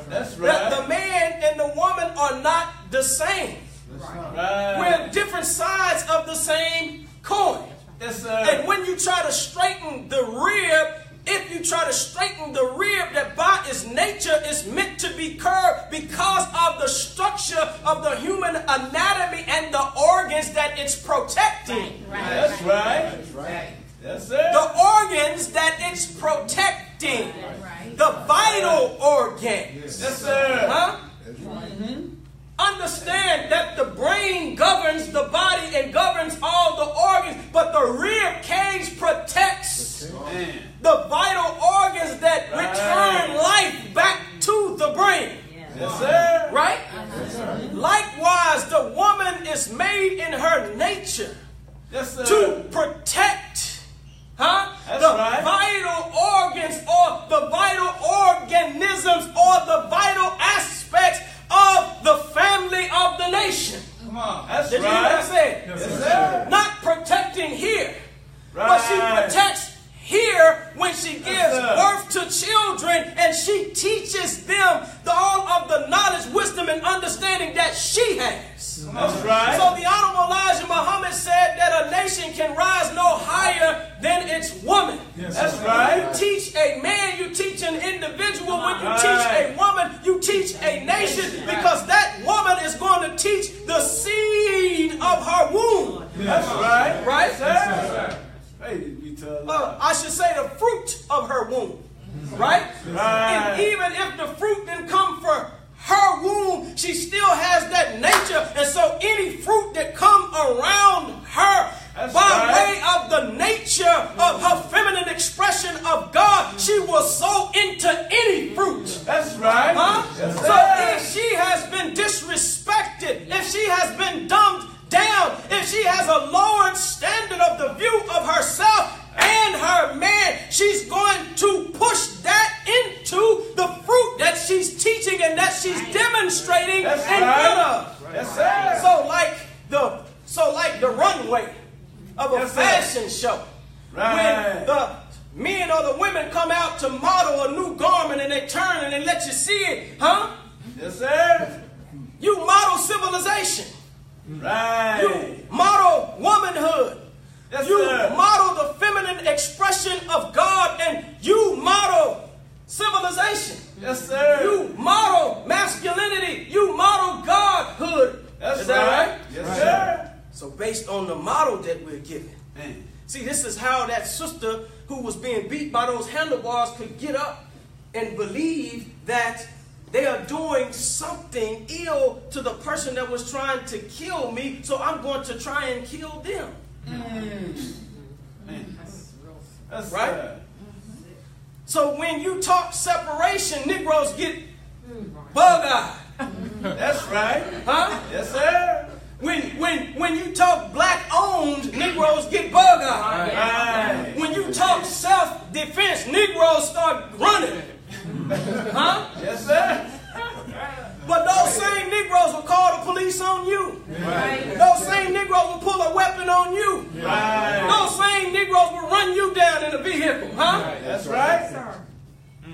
That's right. That the man and the woman are not the same. Right. We're different sides of the same coin. Yes, sir. And when you try to straighten the rib, if you try to straighten the rib that by its nature is meant to be curved because of the structure of the human anatomy and the organs that it's protecting. That's right. That's right. Yes, sir. The organs that it's protecting. The vital organs. Yes, sir. Huh? Understand that the brain governs the body and governs all the organs, but the rib cage protects the vital organs that return life back to the brain. Yes, sir. Right? Likewise, the woman is made in her nature to protect vital organs or the vital organisms or the vital aspects of the family of the nation. Come on. That's Did you hear what I said? Yes, sir. Not protecting here, but she protects here when she gives birth to children, and she teaches them understanding that she has. That's right. So the Honorable Elijah Muhammad said that a nation can rise no higher than its woman. Yes, that's right. When you teach a man, you teach an individual. When you teach a woman, you teach a nation, because that woman is going to teach the seed of her womb. That's right. Right? Yes, I should say the fruit of her womb. Right? And even if the fruit didn't come for her womb, she still has that nature. And so any fruit that come around her by way of the nature of her feminine expression of God, she will sow into any fruit. That's right. Yes, so if she has been disrespected, if she has been dumbed down, if she has a lowered standard of the view of herself and her man, she's going to push that into the fruit that she's teaching and that she's demonstrating in front of. Yes, sir. So like the runway of a fashion show. When the men or the women come out to model a new garment and they turn and they let you see it, huh? Yes, sir. You model civilization. Right. You model womanhood. Yes, you sir. model the feminine expression of God, and you model civilization. Yes, sir. You model masculinity. You model godhood. Is that right? Yes, sir. So based on the model that we're given. Man. See, this is how that sister who was being beat by those handlebars could get up and believe that they are doing something ill to the person that was trying to kill me, so I'm going to try and kill them. That's right? So when you talk separation, Negroes get bug-eyed. That's right. Huh? Yes, sir. When you talk black-owned, Negroes get bug-eyed. Right. When you talk self-defense, Negroes start running. Huh? Yes, sir. But those same Negroes will call the police on you. Right. Those same Negroes will pull a weapon on you. Right. Those same Negroes will run you down in a vehicle. Huh? That's right.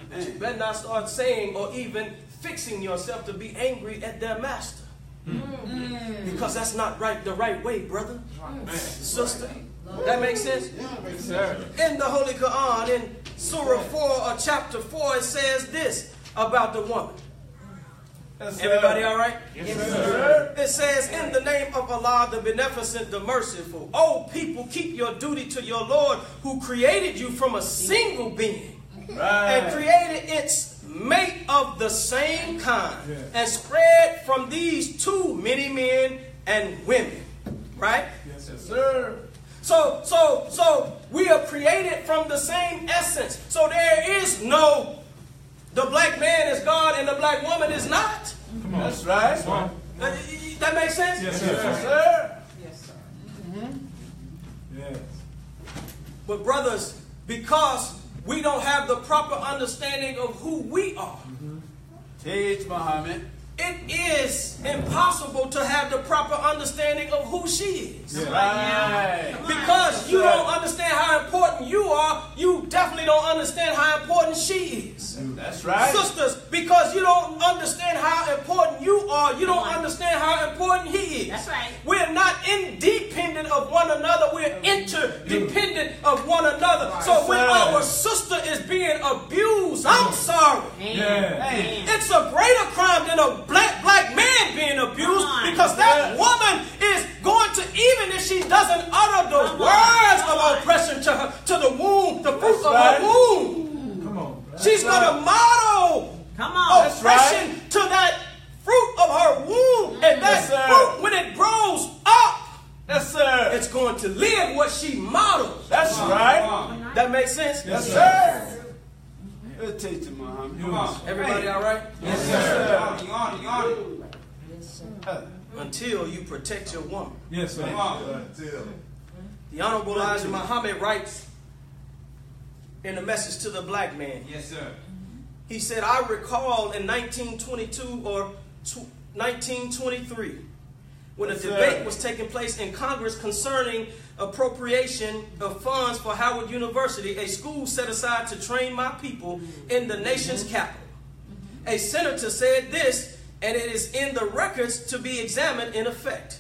But you better not start saying or even fixing yourself to be angry at their master. Because that's not right, the right way, brother, sister. That makes sense? Yes, sir. In the Holy Quran, in Surah 4 or chapter 4, it says this about the woman. Yes, Everybody all right? Yes, sir. It says, in the name of Allah, the Beneficent, the Merciful, O people, keep your duty to your Lord, who created you from a single being and created its mate of the same kind and spread from these two many men and women. Right? Yes, sir. So we are created from the same essence. So there is no the black man is God and the black woman is not. Come on. That's right. That makes sense? Yes, sir. Yes, sir. Yes, sir. Yes. But brothers, because we don't have the proper understanding of who we are, Teach, Muhammad. it is impossible to have the proper understanding of who she is. Right. Because you don't understand how important you are, you definitely don't understand how important she is. That's right. Sisters, because you don't understand how important you are, you don't understand how important he is. That's right. We're not independent of one another, we're interdependent of one another. So when our sister is being abused, I'm sorry. It's a greater crime than a black man being abused, because that woman is going to, even if she doesn't utter the words of oppression to her, to the womb, the fruit of her womb, she's going to model oppression to that fruit of her womb. And that fruit, when it grows up, it's going to live what she models. That's right. That makes sense? Yes, sir. Good teaching, Muhammad. Everybody all right? Yes, sir. Yes, sir. Until you protect your woman. Yes, sir. The Honorable Elijah Muhammad writes in a message to the black man. Yes, sir. He said, I recall in 1922 or 1923, when a debate was taking place in Congress concerning appropriation of funds for Howard University, a school set aside to train my people in the nation's capital. A senator said this and it is in the records to be examined in effect.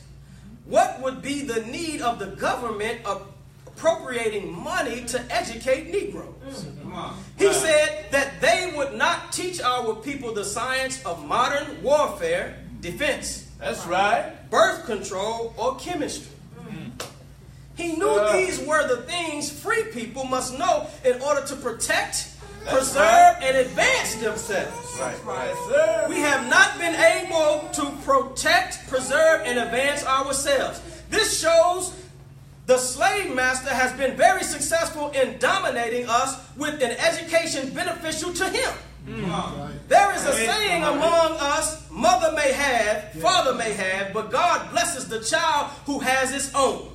What would be the need of the government appropriating money to educate Negroes? He said that they would not teach our people the science of modern warfare, defense. That's right. Birth control, or chemistry. He knew these were the things free people must know in order to protect, preserve, and advance themselves. Right, sir. We have not been able to protect, preserve, and advance ourselves. This shows the slave master has been very successful in dominating us with an education beneficial to him. There is a saying among us, mother may have, father may have, but God blesses the child who has his own.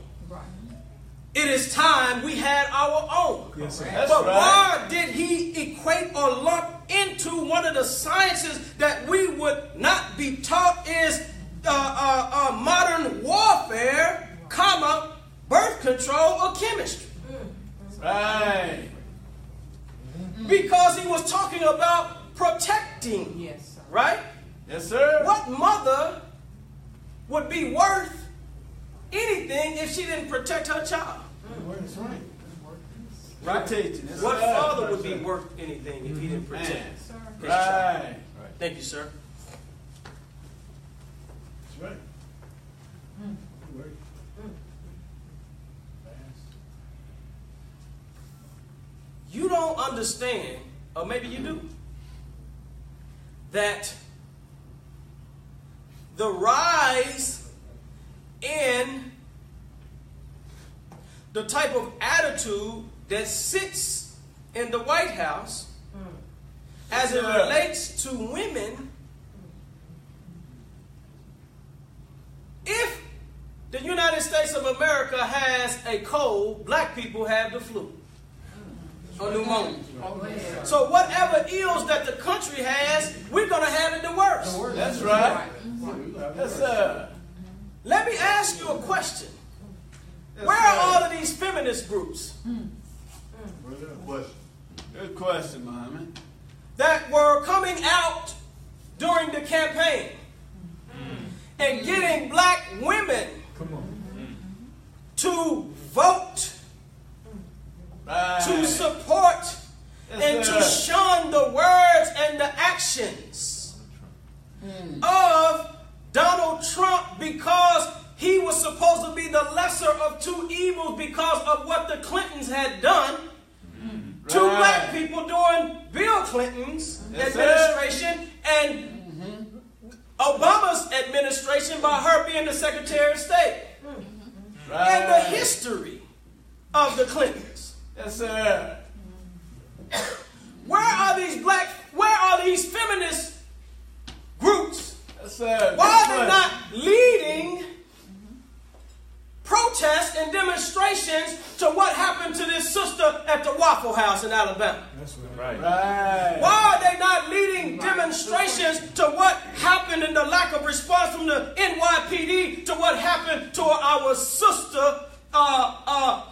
It is time we had our own. Yes, sir. But why did he equate or lump into one of the sciences that we would not be taught is modern warfare, comma, birth control, or chemistry? Right. Because he was talking about protecting. Yes, sir. Right? Yes, sir. What mother would be worth anything if she didn't protect her child? That's right. Right? Yes, What sir. father would be worth anything if he didn't protect his child? Right. Thank you, sir. That's right. You don't understand, or maybe you do, that the rise in the type of attitude that sits in the White House as it relates to women, if the United States of America has a cold, black people have the flu or pneumonia. So whatever ills that the country has, we're going to have it the worst. That's right. Yes, sir. Let me ask you a question. Where are all of these feminist groups Good question, Muhammad. that were coming out during the campaign and getting black women to vote, to support, and to shun the words and the actions of Donald Trump, because he was supposed to be the lesser of two evils because of what the Clintons had done to black people during Bill Clinton's administration and Obama's administration by her being the Secretary of State. And the history of the Clintons. Yes, sir. Where are these feminist groups? Yes, sir. Why are they not leading protests and demonstrations to what happened to this sister at the Waffle House in Alabama? That's right. Why are they not leading demonstrations to what happened and the lack of response from the NYPD to what happened to our sister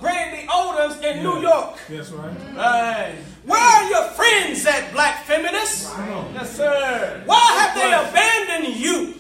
Brandy Odoms in New York? That's right. Where are your friends at, black feminists? Yes, sir. Why have they abandoned you?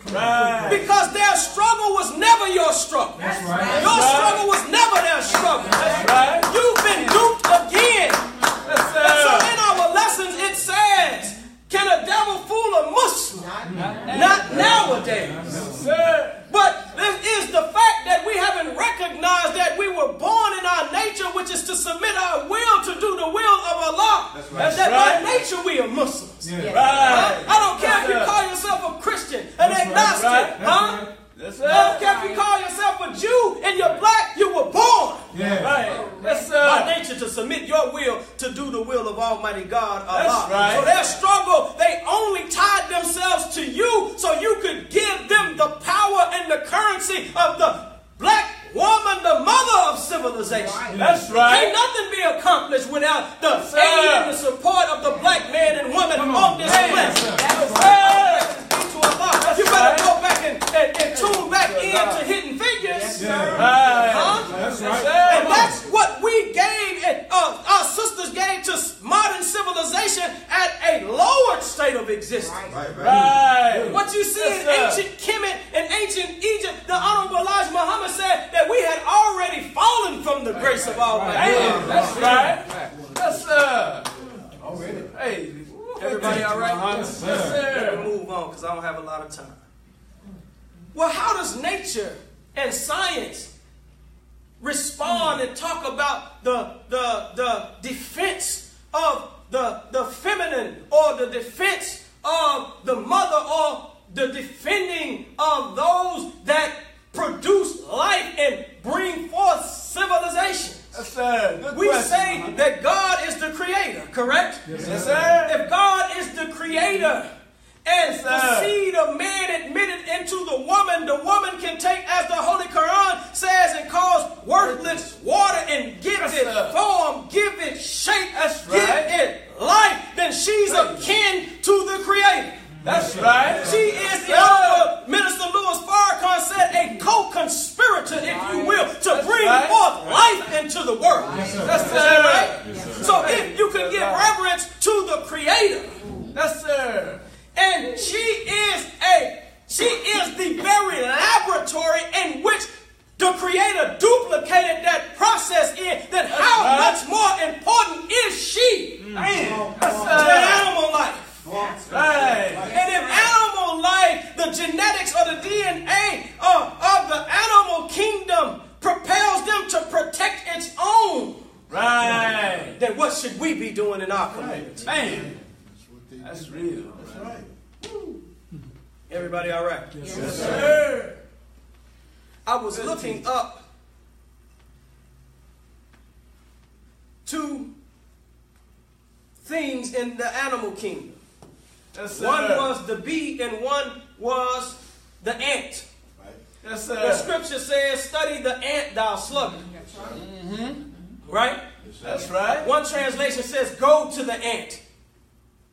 Because their struggle was never your struggle. That's right. Your struggle was never their struggle. That's right. You've been duped again. Yes, sir. And so in our lessons it says, can a devil fool a Muslim? Not nowadays. Yes, sir. But this is the fact that we haven't recognized that we were born in our nature, which is to submit our will to do the will of Allah. That's right. And that by nature we are Muslims. Yeah. I don't care if you call yourself a Christian, an agnostic, huh? Yes, I don't care if you call yourself a Jew and you're black, you were born. Yeah. Right. Yes, sir. By nature to submit your will to do the will of Almighty God, Allah. That's right. So their struggle, they only tied themselves to you so you could give them the power and the currency of the black woman, the mother of civilization. Right. That's right. Can't nothing be accomplished without the aid and the support of the black man and woman on this planet. You better go back and tune back into Hidden Figures. That's right. And that's what we gave, our sisters gave to modern civilization. civilization at a lowered state of existence. Right. What you see in ancient Kemet and ancient Egypt, the Honorable Elijah Muhammad said that we had already fallen from the grace of Almighty. That's right. Yes, sir. Already. Hey, everybody all right? Yes, sir. Let me move on because I don't have a lot of time. Well, how does nature and science respond and talk about the defense of the feminine, or the defense of the mother, or the defending of those that produce life and bring forth civilization? Yes, sir. We say that God is the creator, correct? Yes, sir. If God is the creator, and the seed of man admitted into the woman can take, as the Holy Quran says, and cause worthless water and give it form, give it shape, give it life, then she's akin to the Creator. That's right. She is the Honorable Minister Louis Farrakhan said, a co-conspirator, if you will, to bring forth life into the world. That's right. So if you can give reverence to the Creator, yes, sir. and she is the very laboratory in which the Creator duplicated that process in, then how much more important is she to animal life? And if animal life, the genetics or the DNA of the animal kingdom propels them to protect its own, then what should we be doing in our community? Man, that's real. That's right. Everybody all right? Yes, sir. I was looking up two things in the animal kingdom. Yes, sir. One was the bee and one was the ant. Yes, sir. The scripture says, study the ant, thou sluggard. Right? That's right. One translation says, go to the ant,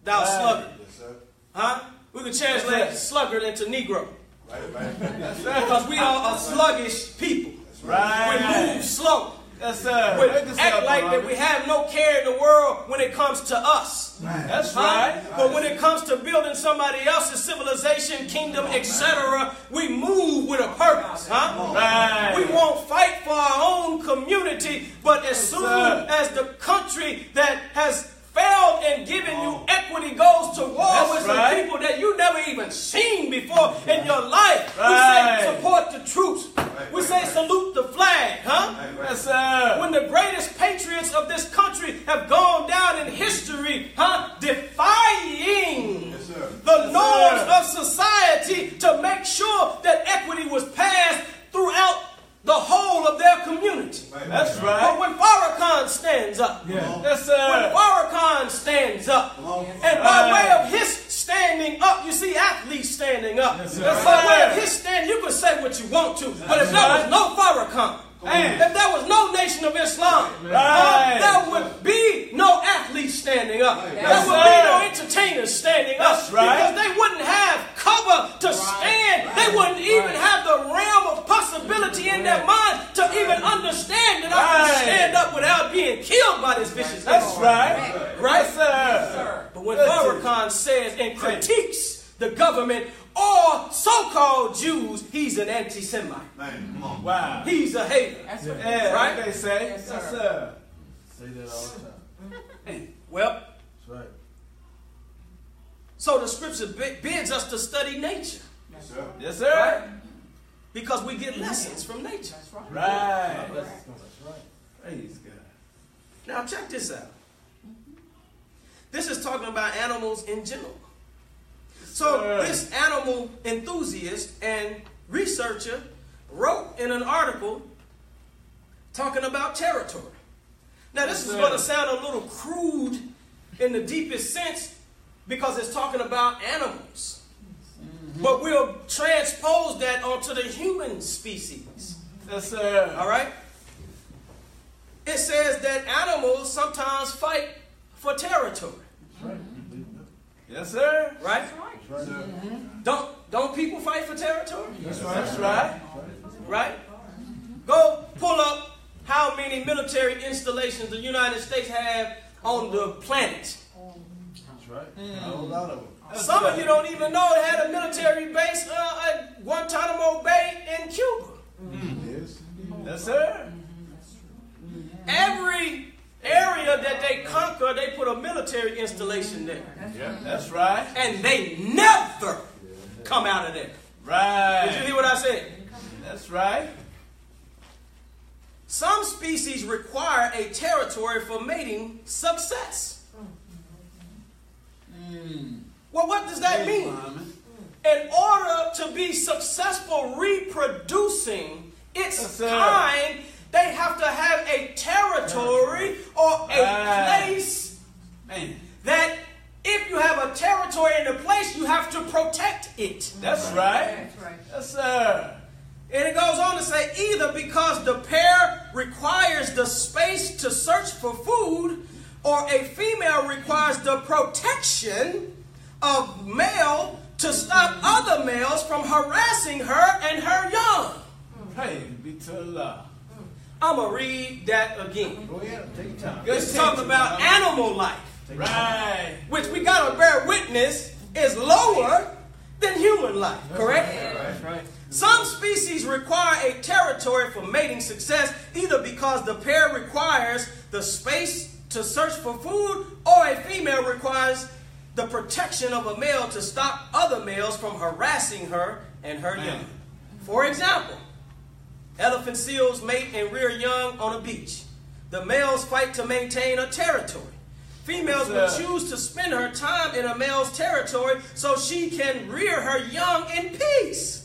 thou sluggard. Yes, sir. Huh? We could translate sluggard into Negro. Right. Because we are a sluggish people. Right. We move slow. Yes, sir. We act like that we have no care in the world when it comes to us. That's right. But when it comes to building somebody else's civilization, kingdom, etc., we move with a purpose. Right. We won't fight for our own community, but as soon as the country that has failed in giving you equity goes to war with some people that you never even seen before in your life. We say support the troops. We say salute the flag, Yes, sir. When the greatest patriots of this country have gone down in history, defying the norms of society to make sure that equity was passed throughout the whole of their community. That's right. But when Farrakhan stands up, yes, sir. when Farrakhan stands up, and by way of his standing up, you see athletes standing up. Yes, by way of his stand, you can say what you want to, but if there was no Farrakhan, if there was no Nation of Islam, there would be no athletes standing up. There would be no entertainers standing up. Because they wouldn't have cover to stand. They wouldn't even have the realm of possibility in their mind to even understand that I can stand up without being killed by this vicious. That's right. Right, sir. But when Farrakhan says and critiques the government or so-called Jews, he's an anti-Semite. Wow. He's a hater. That's what right? They say. Yes, Yes, sir. Say that all the time. Well, That's right. so the scripture bids us to study nature. Yes, sir. Yes, sir. Right? Because we get lessons from nature. Right. That's right. Praise God. Now check this out. This is talking about animals in general. So this animal enthusiast and researcher wrote in an article talking about territory. Now this is going to sound a little crude in the deepest sense because it's talking about animals. But we'll transpose that onto the human species. Yes, sir. All right? It says that animals sometimes fight for territory. Yes, sir. Right? Yes, sir. Don't people fight for territory? That's right. That's right. Right? Go pull up how many military installations the United States have on the planet. right. A whole lot of them. Some of you don't even know it had a military base at Guantanamo Bay in Cuba. Yes. Yes, sir. Every area that they conquer, they put a military installation there. Yeah, that's right. And they never come out of there. Right. Did you hear what I said? That's right. Some species require a territory for mating success. Well, what does that mean? In order to be successful reproducing its kind, they have to have a territory or a place that if you have a territory and a place, you have to protect it. That's right. That's right. Yes, sir. And it goes on to say, either because the pair requires the space to search for food, or a female requires the protection of male to stop other males from harassing her and her young. Praise be to Allah. I'm going to read that again. Go ahead, take your time. It's talking about animal life. Right. Which we got to bear witness is lower than human life. Correct? That's right. Some species require a territory for mating success, either because the pair requires the space to search for food, or a female requires the protection of a male to stop other males from harassing her and her young. For example, elephant seals mate and rear young on a beach. The males fight to maintain a territory. Females will choose to spend her time in a male's territory so she can rear her young in peace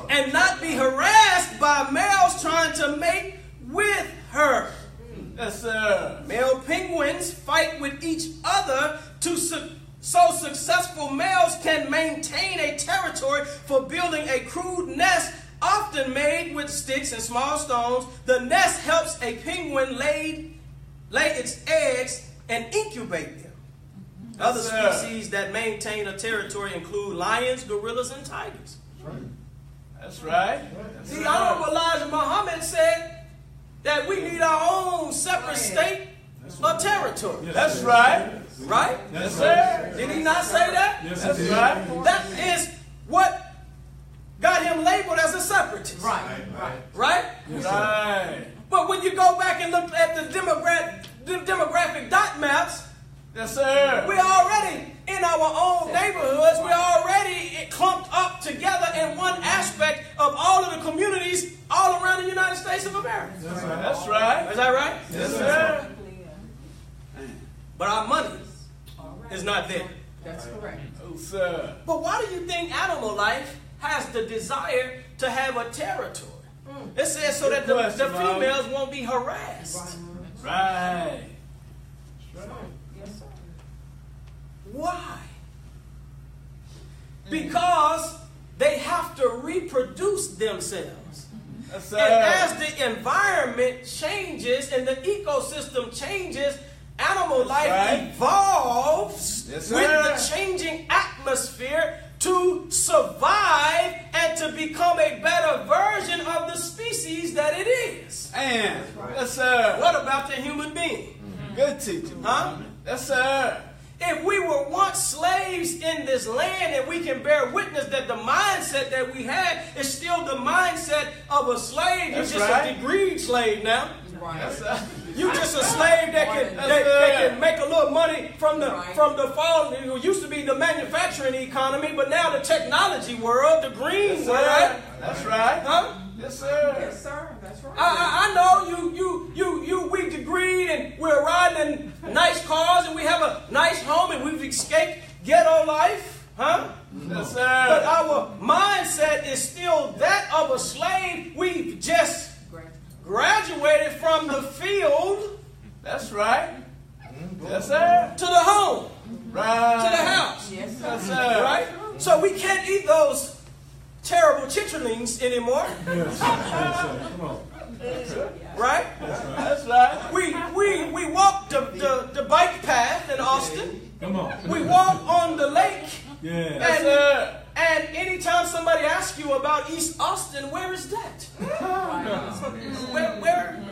and not be harassed by males trying to mate with her. Yes, sir. Male penguins fight with each other so successful males can maintain a territory for building a crude nest, often made with sticks and small stones. The nest helps a penguin lay its eggs and incubate them. Other species that maintain a territory include lions, gorillas, and tigers. That's right. The Honorable Elijah Muhammad said that we need our own separate state or territory. That's right. Right? Yes, sir. Did he not say that? Yes, that's right. That is what got him labeled as a separatist. Right. Right? Right. But when you go back and look at the demographic dot maps, Yes, sir. we're already in our own neighborhoods. We're already clumped up together in one aspect of all of the communities all around the United States of America. That's right. Is that right? Yes, sir. But our money is not there. That's correct. Oh, sir. But why do you think animal life has the desire to have a territory? It says so that the females won't be harassed. Right. Yes, sir. Why? Because they have to reproduce themselves. Yes, And sir. as the environment changes and the ecosystem changes, animal life evolves Yes, with sir. the changing atmosphere to survive and to become a better version of the species that it is. And yes, sir. What about the human being? Good teaching. Huh? Yes, sir. If we were once slaves in this land, and we can bear witness that the mindset that we had is still the mindset of a slave. You're That's just right. a degreed slave now. Yes, sir. You just a slave that can make a little money from the fall. It used to be the manufacturing economy, but now the technology world, the green world. That's right. Huh? Yes, sir. Yes, sir. That's right. I know we degreed and we're riding in nice cars and we have a nice home and we've escaped ghetto life, huh? Yes, sir. But our mindset is still that of a slave. We've just graduated from the field. That's right. Yes, sir. To the home, Right. to the house, Yes, sir. Yes, sir. right? So we can't eat those terrible chitterlings anymore, Come on. right? That's right. We walk the bike path in Austin. Come on. We walk on the lake. Yeah. Yes, sir. And anytime somebody asks you about East Austin, where is that? Where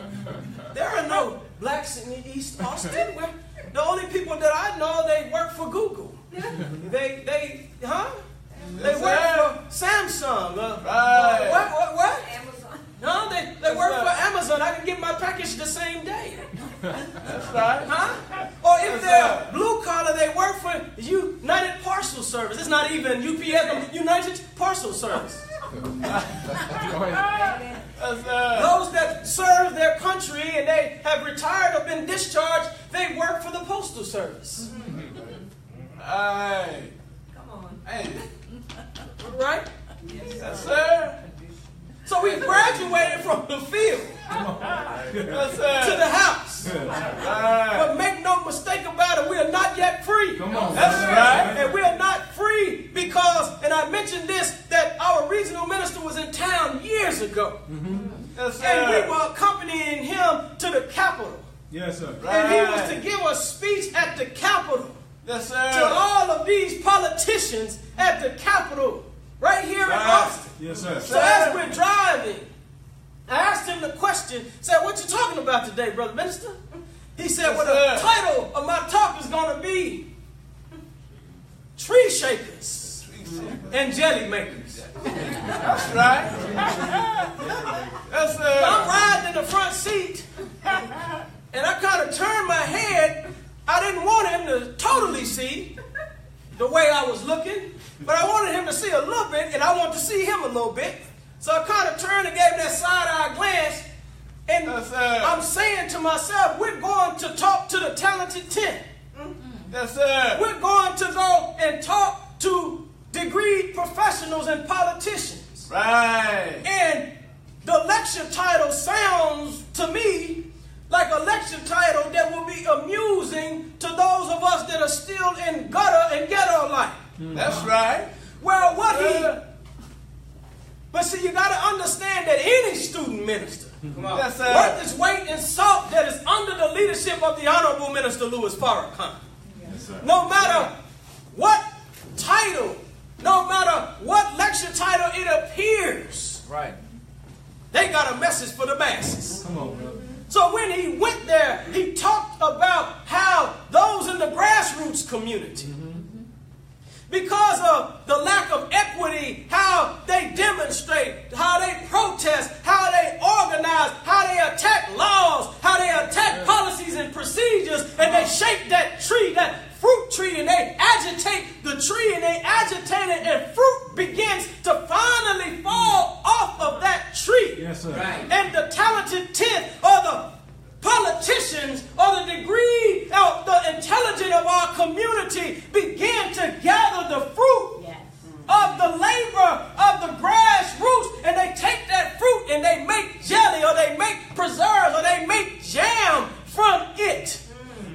there are no blacks in East Austin. The only people that I know, they work for Google. They work for Samsung. What? Amazon. No, they work for Amazon. I can get my package the same day. That's right. Huh? Or if they're blue collar, they work for United Parcel Service. It's not even UPS, United Parcel Service. Those that serve their country and they have retired or been discharged, they work for the Postal Service. Hey. Come on. Hey. Right? Yes, sir. So we graduated from the field Yes, sir. to the house. But make no mistake about it, we are not yet free. Come on. That's right. And we are not free because, and I mentioned this, that our regional minister was in town years ago. Yes, sir. And we were accompanying him to the Capitol. Yes, sir. And he was to give a speech at the Capitol Yes, to sir. all of these politicians at the Capitol right here in Austin. Yes, sir. So as we're driving, I asked him the question, said, what you talking about today, Brother Minister? He said, well, the title of my talk is going to be Tree Shakers and Jelly Makers. That's right. Yes, sir. I'm riding in the front seat, and I kind of turned my head. I didn't want him to totally see the way I was looking, but I wanted him to see a little bit, and I wanted to see him a little bit. So I kind of turned and gave him that side-eye glance, and I'm saying to myself, we're going to talk to the talented 10. Yes, sir. We're going to go and talk to degreed professionals and politicians. Right. And the lecture title sounds to me like a lecture title that will be amusing to those of us that are still in gutter and ghetto life. That's right. Well, but see, you got to understand that any student minister Yes, sir. worth its weight in salt that is under the leadership of the Honorable Minister Louis Farrakhan. No matter what title, no matter what lecture title it appears, Right. they got a message for the masses. Come on, brother. So when he went there, he talked about how those in the grassroots community, because of the lack of equity, how they demonstrate, how they protest, how they organize, how they attack laws, how they attack policies and procedures, and they shake that tree, that fruit tree, and they agitate the tree, and they agitate it, and fruit begins to finally fall off of that tree. Yes, sir. Right. And the talented 10 or the politicians or the degree or the intelligent of our community begin to gather the fruit of the labor of the grassroots, and they take that fruit and they make jelly, or they make preserves, or they make jam from it.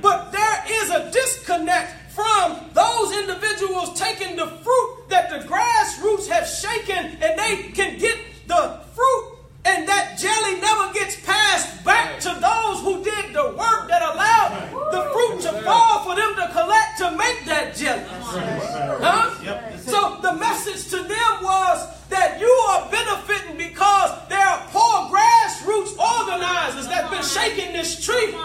But there is a disconnect from those individuals taking the fruit that the grassroots have shaken, and they can get the fruit, and that jelly never gets passed back to those who did the work that allowed the fruit to fall for them to collect to make that jelly. So the message to them was that you are benefiting because there are poor grassroots organizers that have been shaking this tree.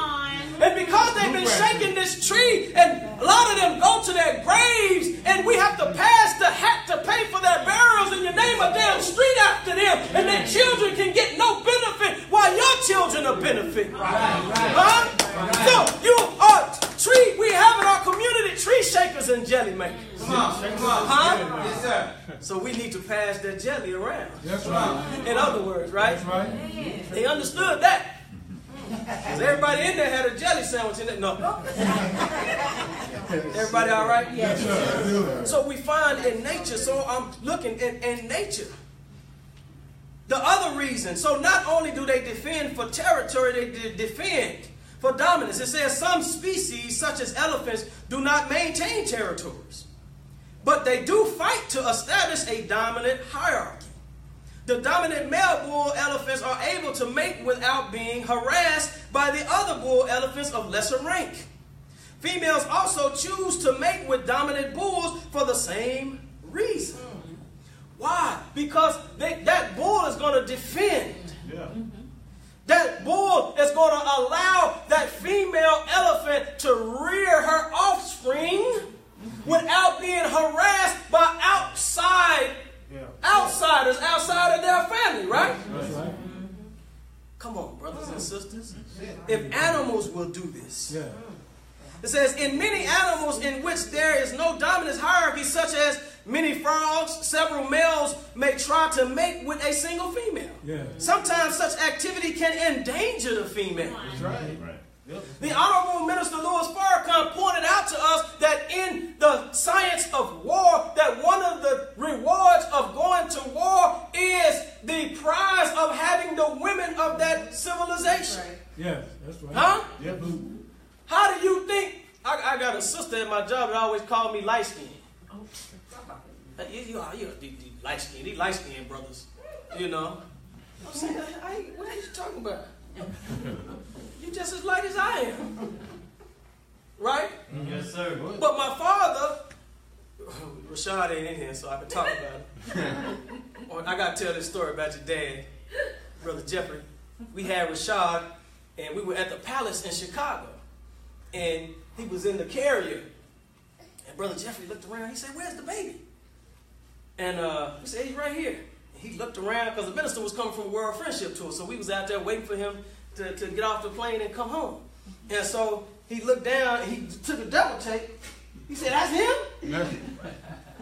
And because they've been shaking this tree, and a lot of them go to their graves, and we have to pass the hat to pay for their burials, and you name a damn street after them, and their children can get no benefit while your children are benefiting. So you are we have in our community tree shakers and jelly makers. Come on. Yes, sir. So we need to pass that jelly around. That's right. In other words, right? That's right. They understood that. Because everybody in there had a jelly sandwich in it. No. Everybody all right? Yes, sir. So we find in nature, so I'm looking in nature. The other reason, so not only do they defend for territory, they defend for dominance. It says some species, such as elephants, do not maintain territories, but they do fight to establish a dominant hierarchy. The dominant male bull elephants are able to mate without being harassed by the other bull elephants of lesser rank. Females also choose to mate with dominant bulls for the same reason. Why? Because that bull is going to defend That bull is going to allow that female elephant to rear her offspring without being harassed by outsiders outside of their family, right? That's right. Come on, brothers and sisters. If animals will do this. Yeah. It says, in many animals in which there is no dominant hierarchy, such as many frogs, several males may try to mate with a single female. Yeah. Sometimes such activity can endanger the female. That's right. The Honorable Minister Louis Farrakhan pointed out to us that in the science of war, that one of the rewards of going to war is the prize of having the women of that civilization. Yeah, that's right. Huh? Yeah. How do you think? I got a sister at my job that always called me light skinned. You light skinned, these light skinned brothers, you know. I'm saying, what are you talking about? You just as light as I am, right? Yes, sir. But my father, Rashad ain't in here, so I can talk about it. I got to tell this story about your dad, Brother Jeffrey. We had Rashad, and we were at the Palace in Chicago, and he was in the carrier. And Brother Jeffrey looked around. He said, "Where's the baby?" And he said, "He's right here." He looked around because the minister was coming from a World Friendship Tour, so we was out there waiting for him to get off the plane and come home. And so he looked down, he took a double take. He said, "That's him?"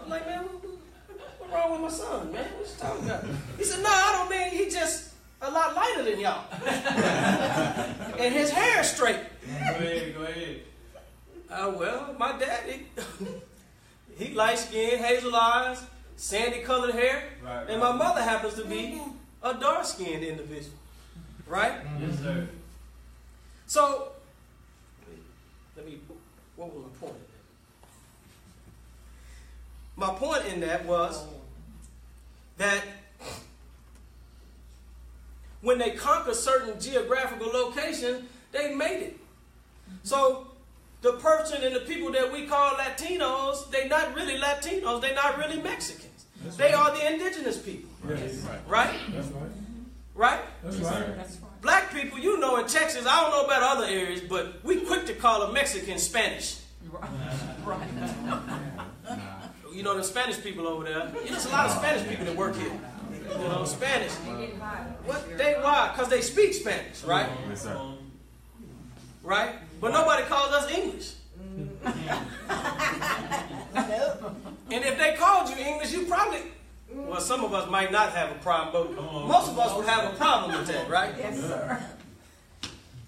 I'm like, "Man, what's wrong with my son, man? What you talking about?" He said, "No, I don't mean he just a lot lighter than y'all." And his hair is straight. Go ahead. Well, my daddy, he light-skinned, hazel eyes, sandy-colored hair. Right. And my mother happens to be a dark-skinned individual. Right? Yes, sir. So, what was my point? My point in that was that when they conquer certain geographical locations, they made it. So, the person and the people that we call Latinos, they're not really Latinos, they're not really Mexicans. They are the indigenous people. Yes. Right? That's right. Right? That's right. Black people, you know, in Texas, I don't know about other areas, but we quick to call a Mexican Spanish. Right. You know, the Spanish people over there. There's a lot of Spanish people that work here. You know, Spanish. Why? Because they speak Spanish, right? Yes, sir. Right? But nobody calls us English. And if they called you English, you probably, well, some of us might not have a problem, but most of us would have a problem with that, right? Yes, sir.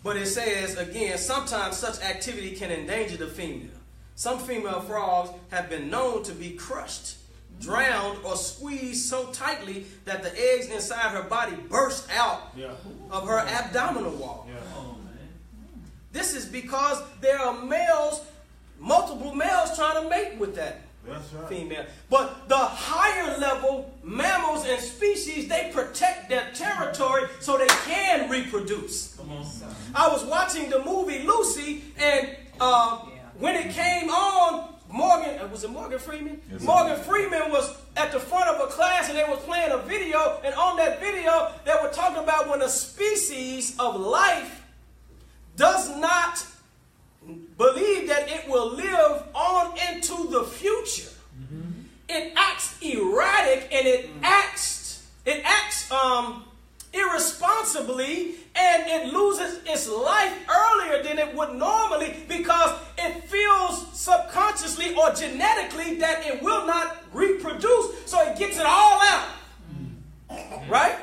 But it says, again, sometimes such activity can endanger the female. Some female frogs have been known to be crushed, drowned, or squeezed so tightly that the eggs inside her body burst out of her abdominal wall. This is because there are males, multiple males trying to mate with that female. But the higher level mammals and species, they protect their territory so they can reproduce. I was watching the movie Lucy, and when it came on, was it Morgan Freeman? Yes, Morgan Freeman was at the front of a class, and they were playing a video, and on that video, they were talking about when a species of life does not believe that it will live on into the future. It acts erratic, and it acts irresponsibly, and it loses its life earlier than it would normally because it feels subconsciously or genetically that it will not reproduce, so it gets it all out. Right?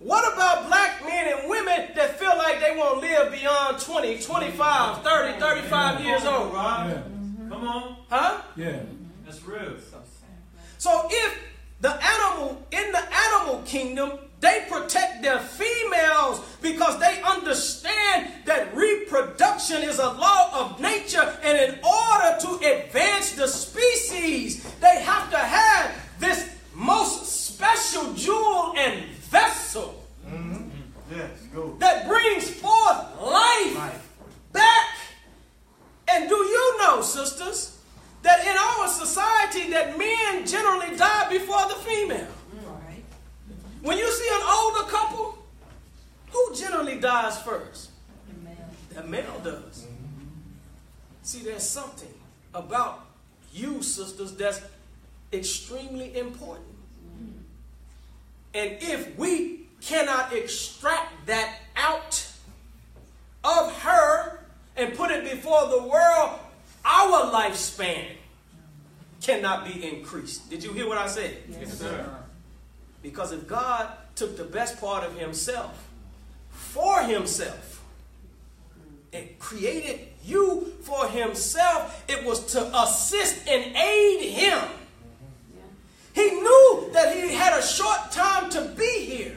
What about black men and women that feel like they won't live beyond 20, 25, 30, 35 years old? Yeah. Come on. Huh? Yeah. That's real. So if in the animal kingdom, they protect their females because they understand that reproduction is a law of nature, and in order to advance the species, they have to have this most special jewel and vessel that brings forth life back. And do you know, sisters, that in our society that men generally die before the female? When you see an older couple, who generally dies first? The male does. See, there's something about you, sisters, that's extremely important. And if we cannot extract that out of her and put it before the world, our lifespan cannot be increased. Did you hear what I said? Yes, sir. Because if God took the best part of himself for himself and created you for himself, it was to assist and aid him. He knew that he had a short time to be here.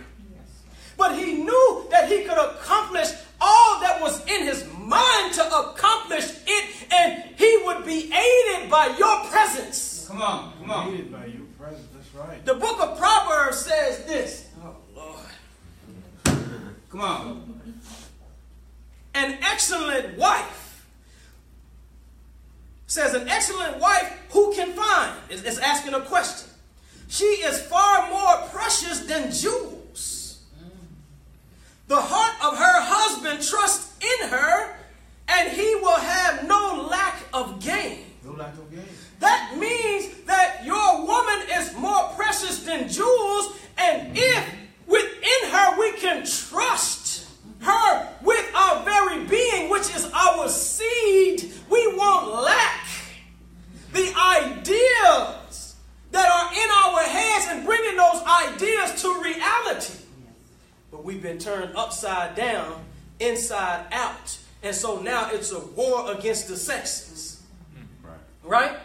But he knew that he could accomplish all that was in his mind to accomplish it, and he would be aided by your presence. Come on, come on. Aided by your presence, that's right. The book of Proverbs says this. Oh, Lord. Come on. An excellent wife says, an excellent wife who can find? Is asking a question. She is far more precious than jewels. The heart of her husband trusts in her, and he will have no lack of gain. No lack of gain. That means that your woman is more precious than jewels, and if within her we can trust her with our very being, which is our seed, we won't lack. The ideas that are in our heads and bringing those ideas to reality. But we've been turned upside down, inside out. And so now it's a war against the sexes. Right?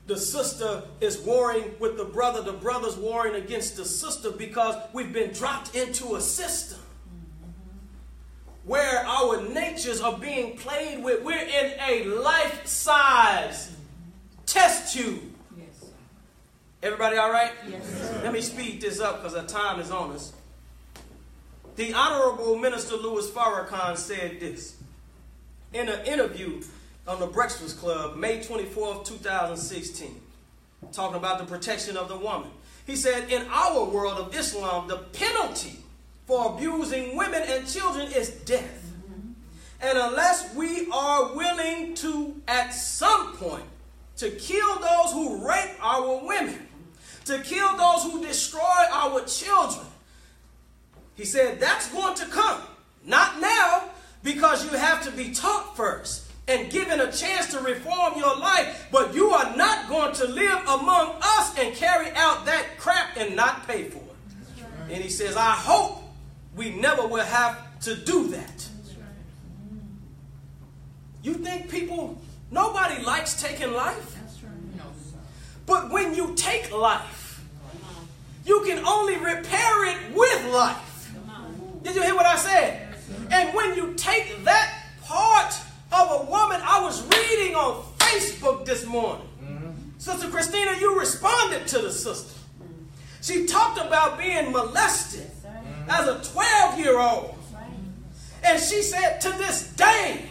The sister is warring with the brother's warring against the sister, because we've been dropped into a system where our natures are being played with. We're in a life-size test tube. Yes. Everybody all right? Yes, sir. Let me speed this up because our time is on us. The Honorable Minister Louis Farrakhan said this in an interview on the Breakfast Club, May 24th, 2016, talking about the protection of the woman. He said, in our world of Islam, the penalty for abusing women and children is death. And unless we are willing to, at some point, to kill those who rape our women, to kill those who destroy our children, he said, that's going to come. Not now, because you have to be taught first and given a chance to reform your life. But you are not going to live among us and carry out that crap and not pay for it. Right. And he says, I hope we never will have to do that. Right. You think people, nobody likes taking life. That's right. No, sir. But when you take life, you can only repair it with life. Did you hear what I said? And when you take that part of a woman, I was reading on Facebook this morning. Sister Christina, you responded to the sister. She talked about being molested as a 12-year-old. And she said, to this day,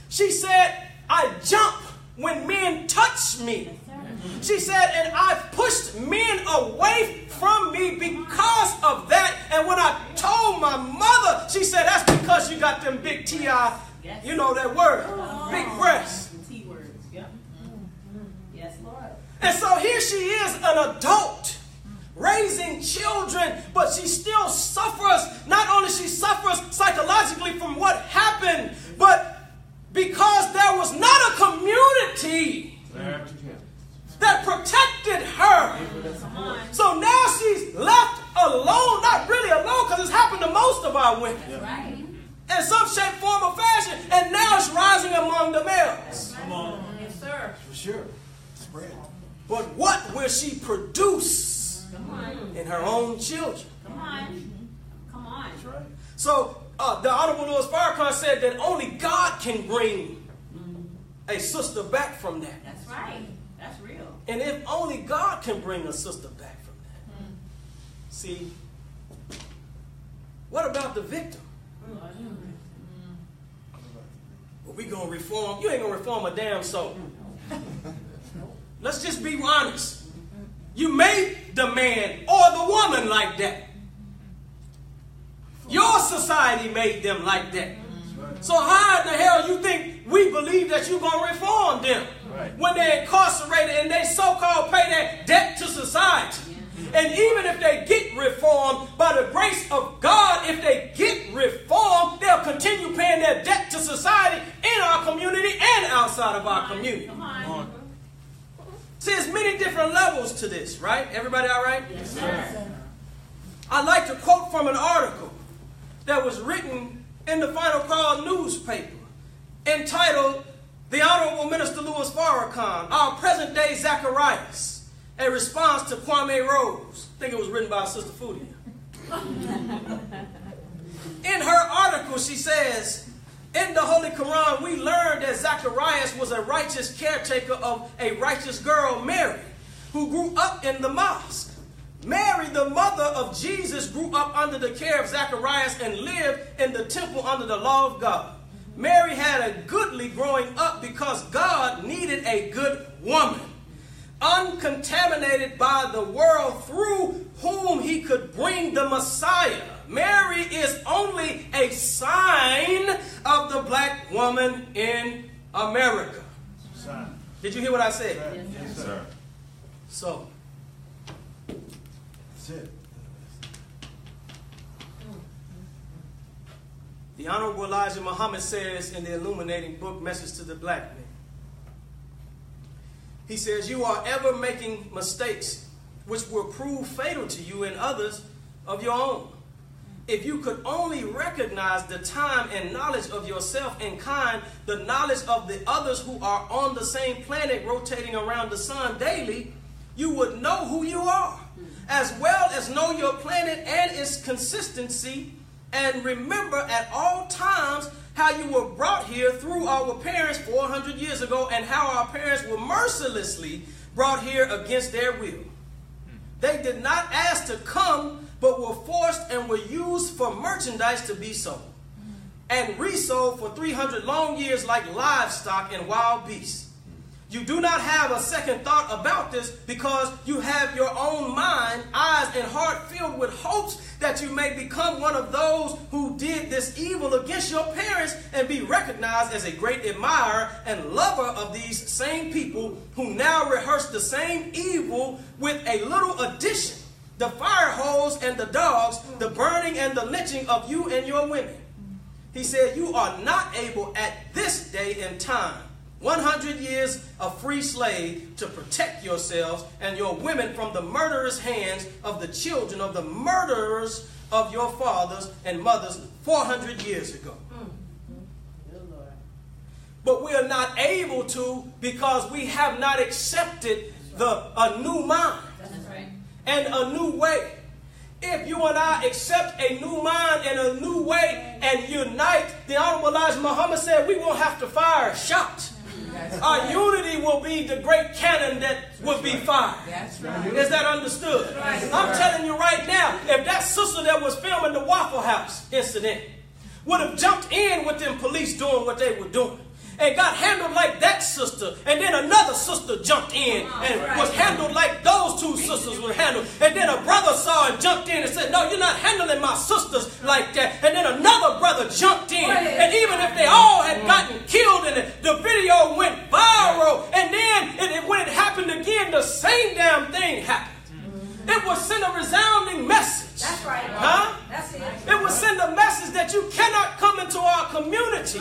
she said, I jump when men touch me. She said, and I've pushed men away from me because of that. And when I told my mother, she said, that's because you got them big T.I., you know that word, big breasts. T-words, yeah. Yes, Lord. And so here she is, an adult, raising children, but she still suffers. Not only she suffers psychologically from what happened, but because there was not a community that protected her. So now she's left alone, not really alone, because it's happened to most of our women. Right. In some shape, form, or fashion, and now it's rising among the males. Come on. Yes, sir. For sure. Spread. But what will she produce in her own children? Come on. Come on. That's right. So the Honorable Louis Farrakhan said that only God can bring a sister back from that. That's right. That's real. And if only God can bring a sister back from that. See, what about the victim? Well, we gonna reform. You ain't gonna reform a damn soul. Let's just be honest. You made the man or the woman like that. Your society made them like that. So how in the hell you think we believe that you're going to reform them when they're incarcerated and they so-called pay their debt to society? And even if they get reformed, by the grace of God, if they get reformed, they'll continue paying their debt to society in our community and outside of our community. See, there's many different levels to this, right? Everybody all right? Yes, sir. I'd like to quote from an article that was written in the Final Call newspaper entitled, "The Honorable Minister Louis Farrakhan, Our Present-Day Zacharias, a Response to Kwame Rose." I think it was written by Sister Foodie. In her article, she says, "In the Holy Quran, we learned that Zacharias was a righteous caretaker of a righteous girl, Mary, who grew up in the mosque. Mary, the mother of Jesus, grew up under the care of Zacharias and lived in the temple under the law of God. Mary had a goodly growing up because God needed a good woman, uncontaminated by the world, through whom he could bring the Messiah. Mary is only a sign of the black woman in America." Did you hear what I said? Yes, sir. So, That's it. the Honorable Elijah Muhammad says in the illuminating book, Message to the Black Man, he says, "You are ever making mistakes which will prove fatal to you and others of your own. If you could only recognize the time and knowledge of yourself and kind, the knowledge of the others who are on the same planet rotating around the sun daily, you would know who you are, as well as know your planet and its consistency, and remember at all times how you were brought here through our parents 400 years ago, and how our parents were mercilessly brought here against their will. They did not ask to come, but were forced and were used for merchandise to be sold and resold for 300 long years like livestock and wild beasts. You do not have a second thought about this because you have your own mind, eyes, and heart filled with hopes that you may become one of those who did this evil against your parents and be recognized as a great admirer and lover of these same people who now rehearse the same evil with a little addition: the fire hose and the dogs, the burning and the lynching of you and your women." He said, "You are not able at this day and time, 100 years a free slave, to protect yourselves and your women from the murderous hands of the children of the murderers of your fathers and mothers 400 years ago. But we are not able to because we have not accepted a new mind and a new way. If you and I accept a new mind and a new way and unite," the Honorable Elijah Muhammad said, "we won't have to fire a shot. Our unity will be the great cannon that will be fired." Is that understood? I'm telling you right now, if that sister that was filming the Waffle House incident would have jumped in with them police doing what they were doing and got handled like that sister, and then another sister jumped in and was handled like those two sisters were handled, and then a brother saw and jumped in and said, "No, you're not handling my sisters like that," and then another brother jumped in, and even if they all had gotten killed and the video went viral, and then when it happened again, the same damn thing happened. It would send a resounding message. That's right. Huh? That's it. It would send a message that you cannot come into our community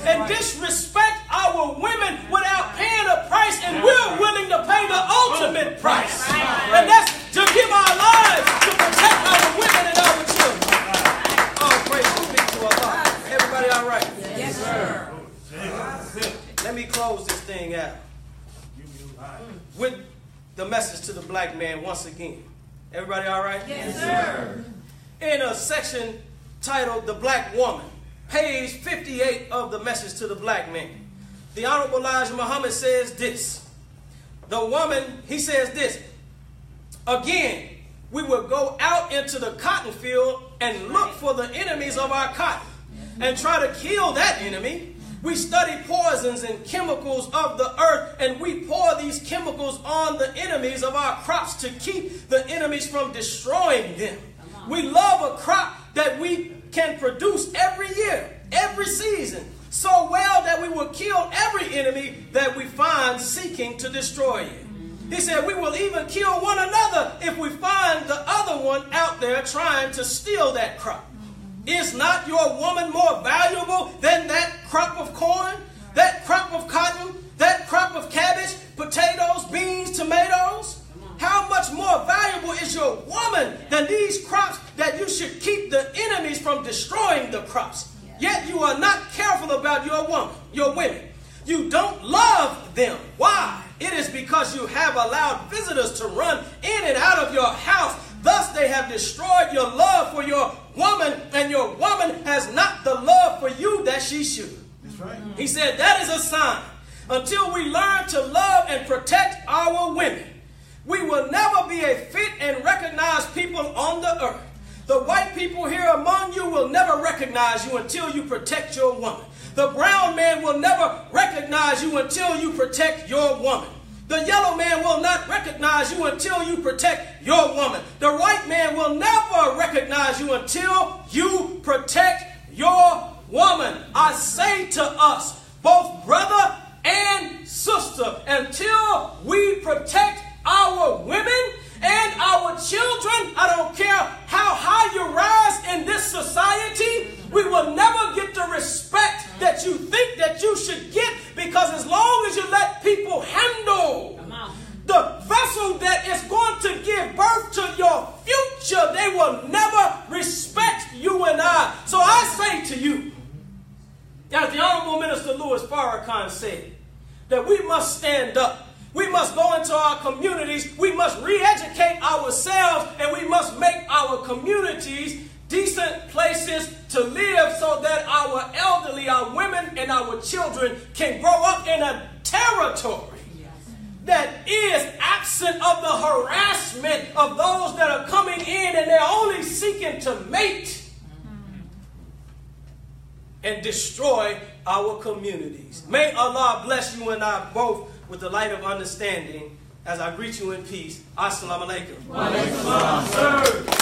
and disrespect our women without paying a price, and we're willing to pay the ultimate price. And that's to give our lives to protect our women and our children. Oh, praise be to Allah. Everybody all right? Yes, sir. Let me close this thing out with the message to the black man once again. Everybody all right? Yes, sir. In a section titled "The Black Woman," page 58 of the message to the black man, the Honorable Elijah Muhammad says this. The woman, he says this: "Again, we will go out into the cotton field and look for the enemies of our cotton and try to kill that enemy. We study poisons and chemicals of the earth, and we pour these chemicals on the enemies of our crops to keep the enemies from destroying them. We love a crop that we can produce every year, every season, so well that we will kill every enemy that we find seeking to destroy it. He said we will even kill one another if we find the other one out there trying to steal that crop. Is not your woman more valuable than that crop of corn, that crop of cotton, that crop of cabbage, potatoes, beans, tomatoes? How much more valuable is your woman than these crops that you should keep the enemies from destroying the crops? Yet you are not careful about your women. You don't love them. Why? It is because you have allowed visitors to run in and out of your house. Thus they have destroyed your love for your woman, and your woman has not the love for you that she should. That's right. He said that is a sign. Until we learn to love and protect our women, we will never be a fit and recognized people on the earth. The white people here among you will never recognize you until you protect your woman. The brown man will never recognize you until you protect your woman. The yellow man will not recognize you until you protect your woman. The white man will never recognize you until you protect your woman. I say to us, both brother and sister, until we protect our women and our children, I don't care how high you rise in this society, we will never get the respect that you think that you should get, because as long as you let people handle the vessel that is going to give birth to your future, they will never respect you and I. So I say to you, as the Honorable Minister Louis Farrakhan said, that we must stand up. We must go into our communities. We must re-educate ourselves, and we must make our communities decent places to live so that our elderly, our women, and our children can grow up in a territory that is absent of the harassment of those that are coming in and they're only seeking to mate and destroy our communities. May Allah bless you and I both with the light of understanding as I greet you in peace. Assalamu alaikum. Wa alaikum salam. Sir.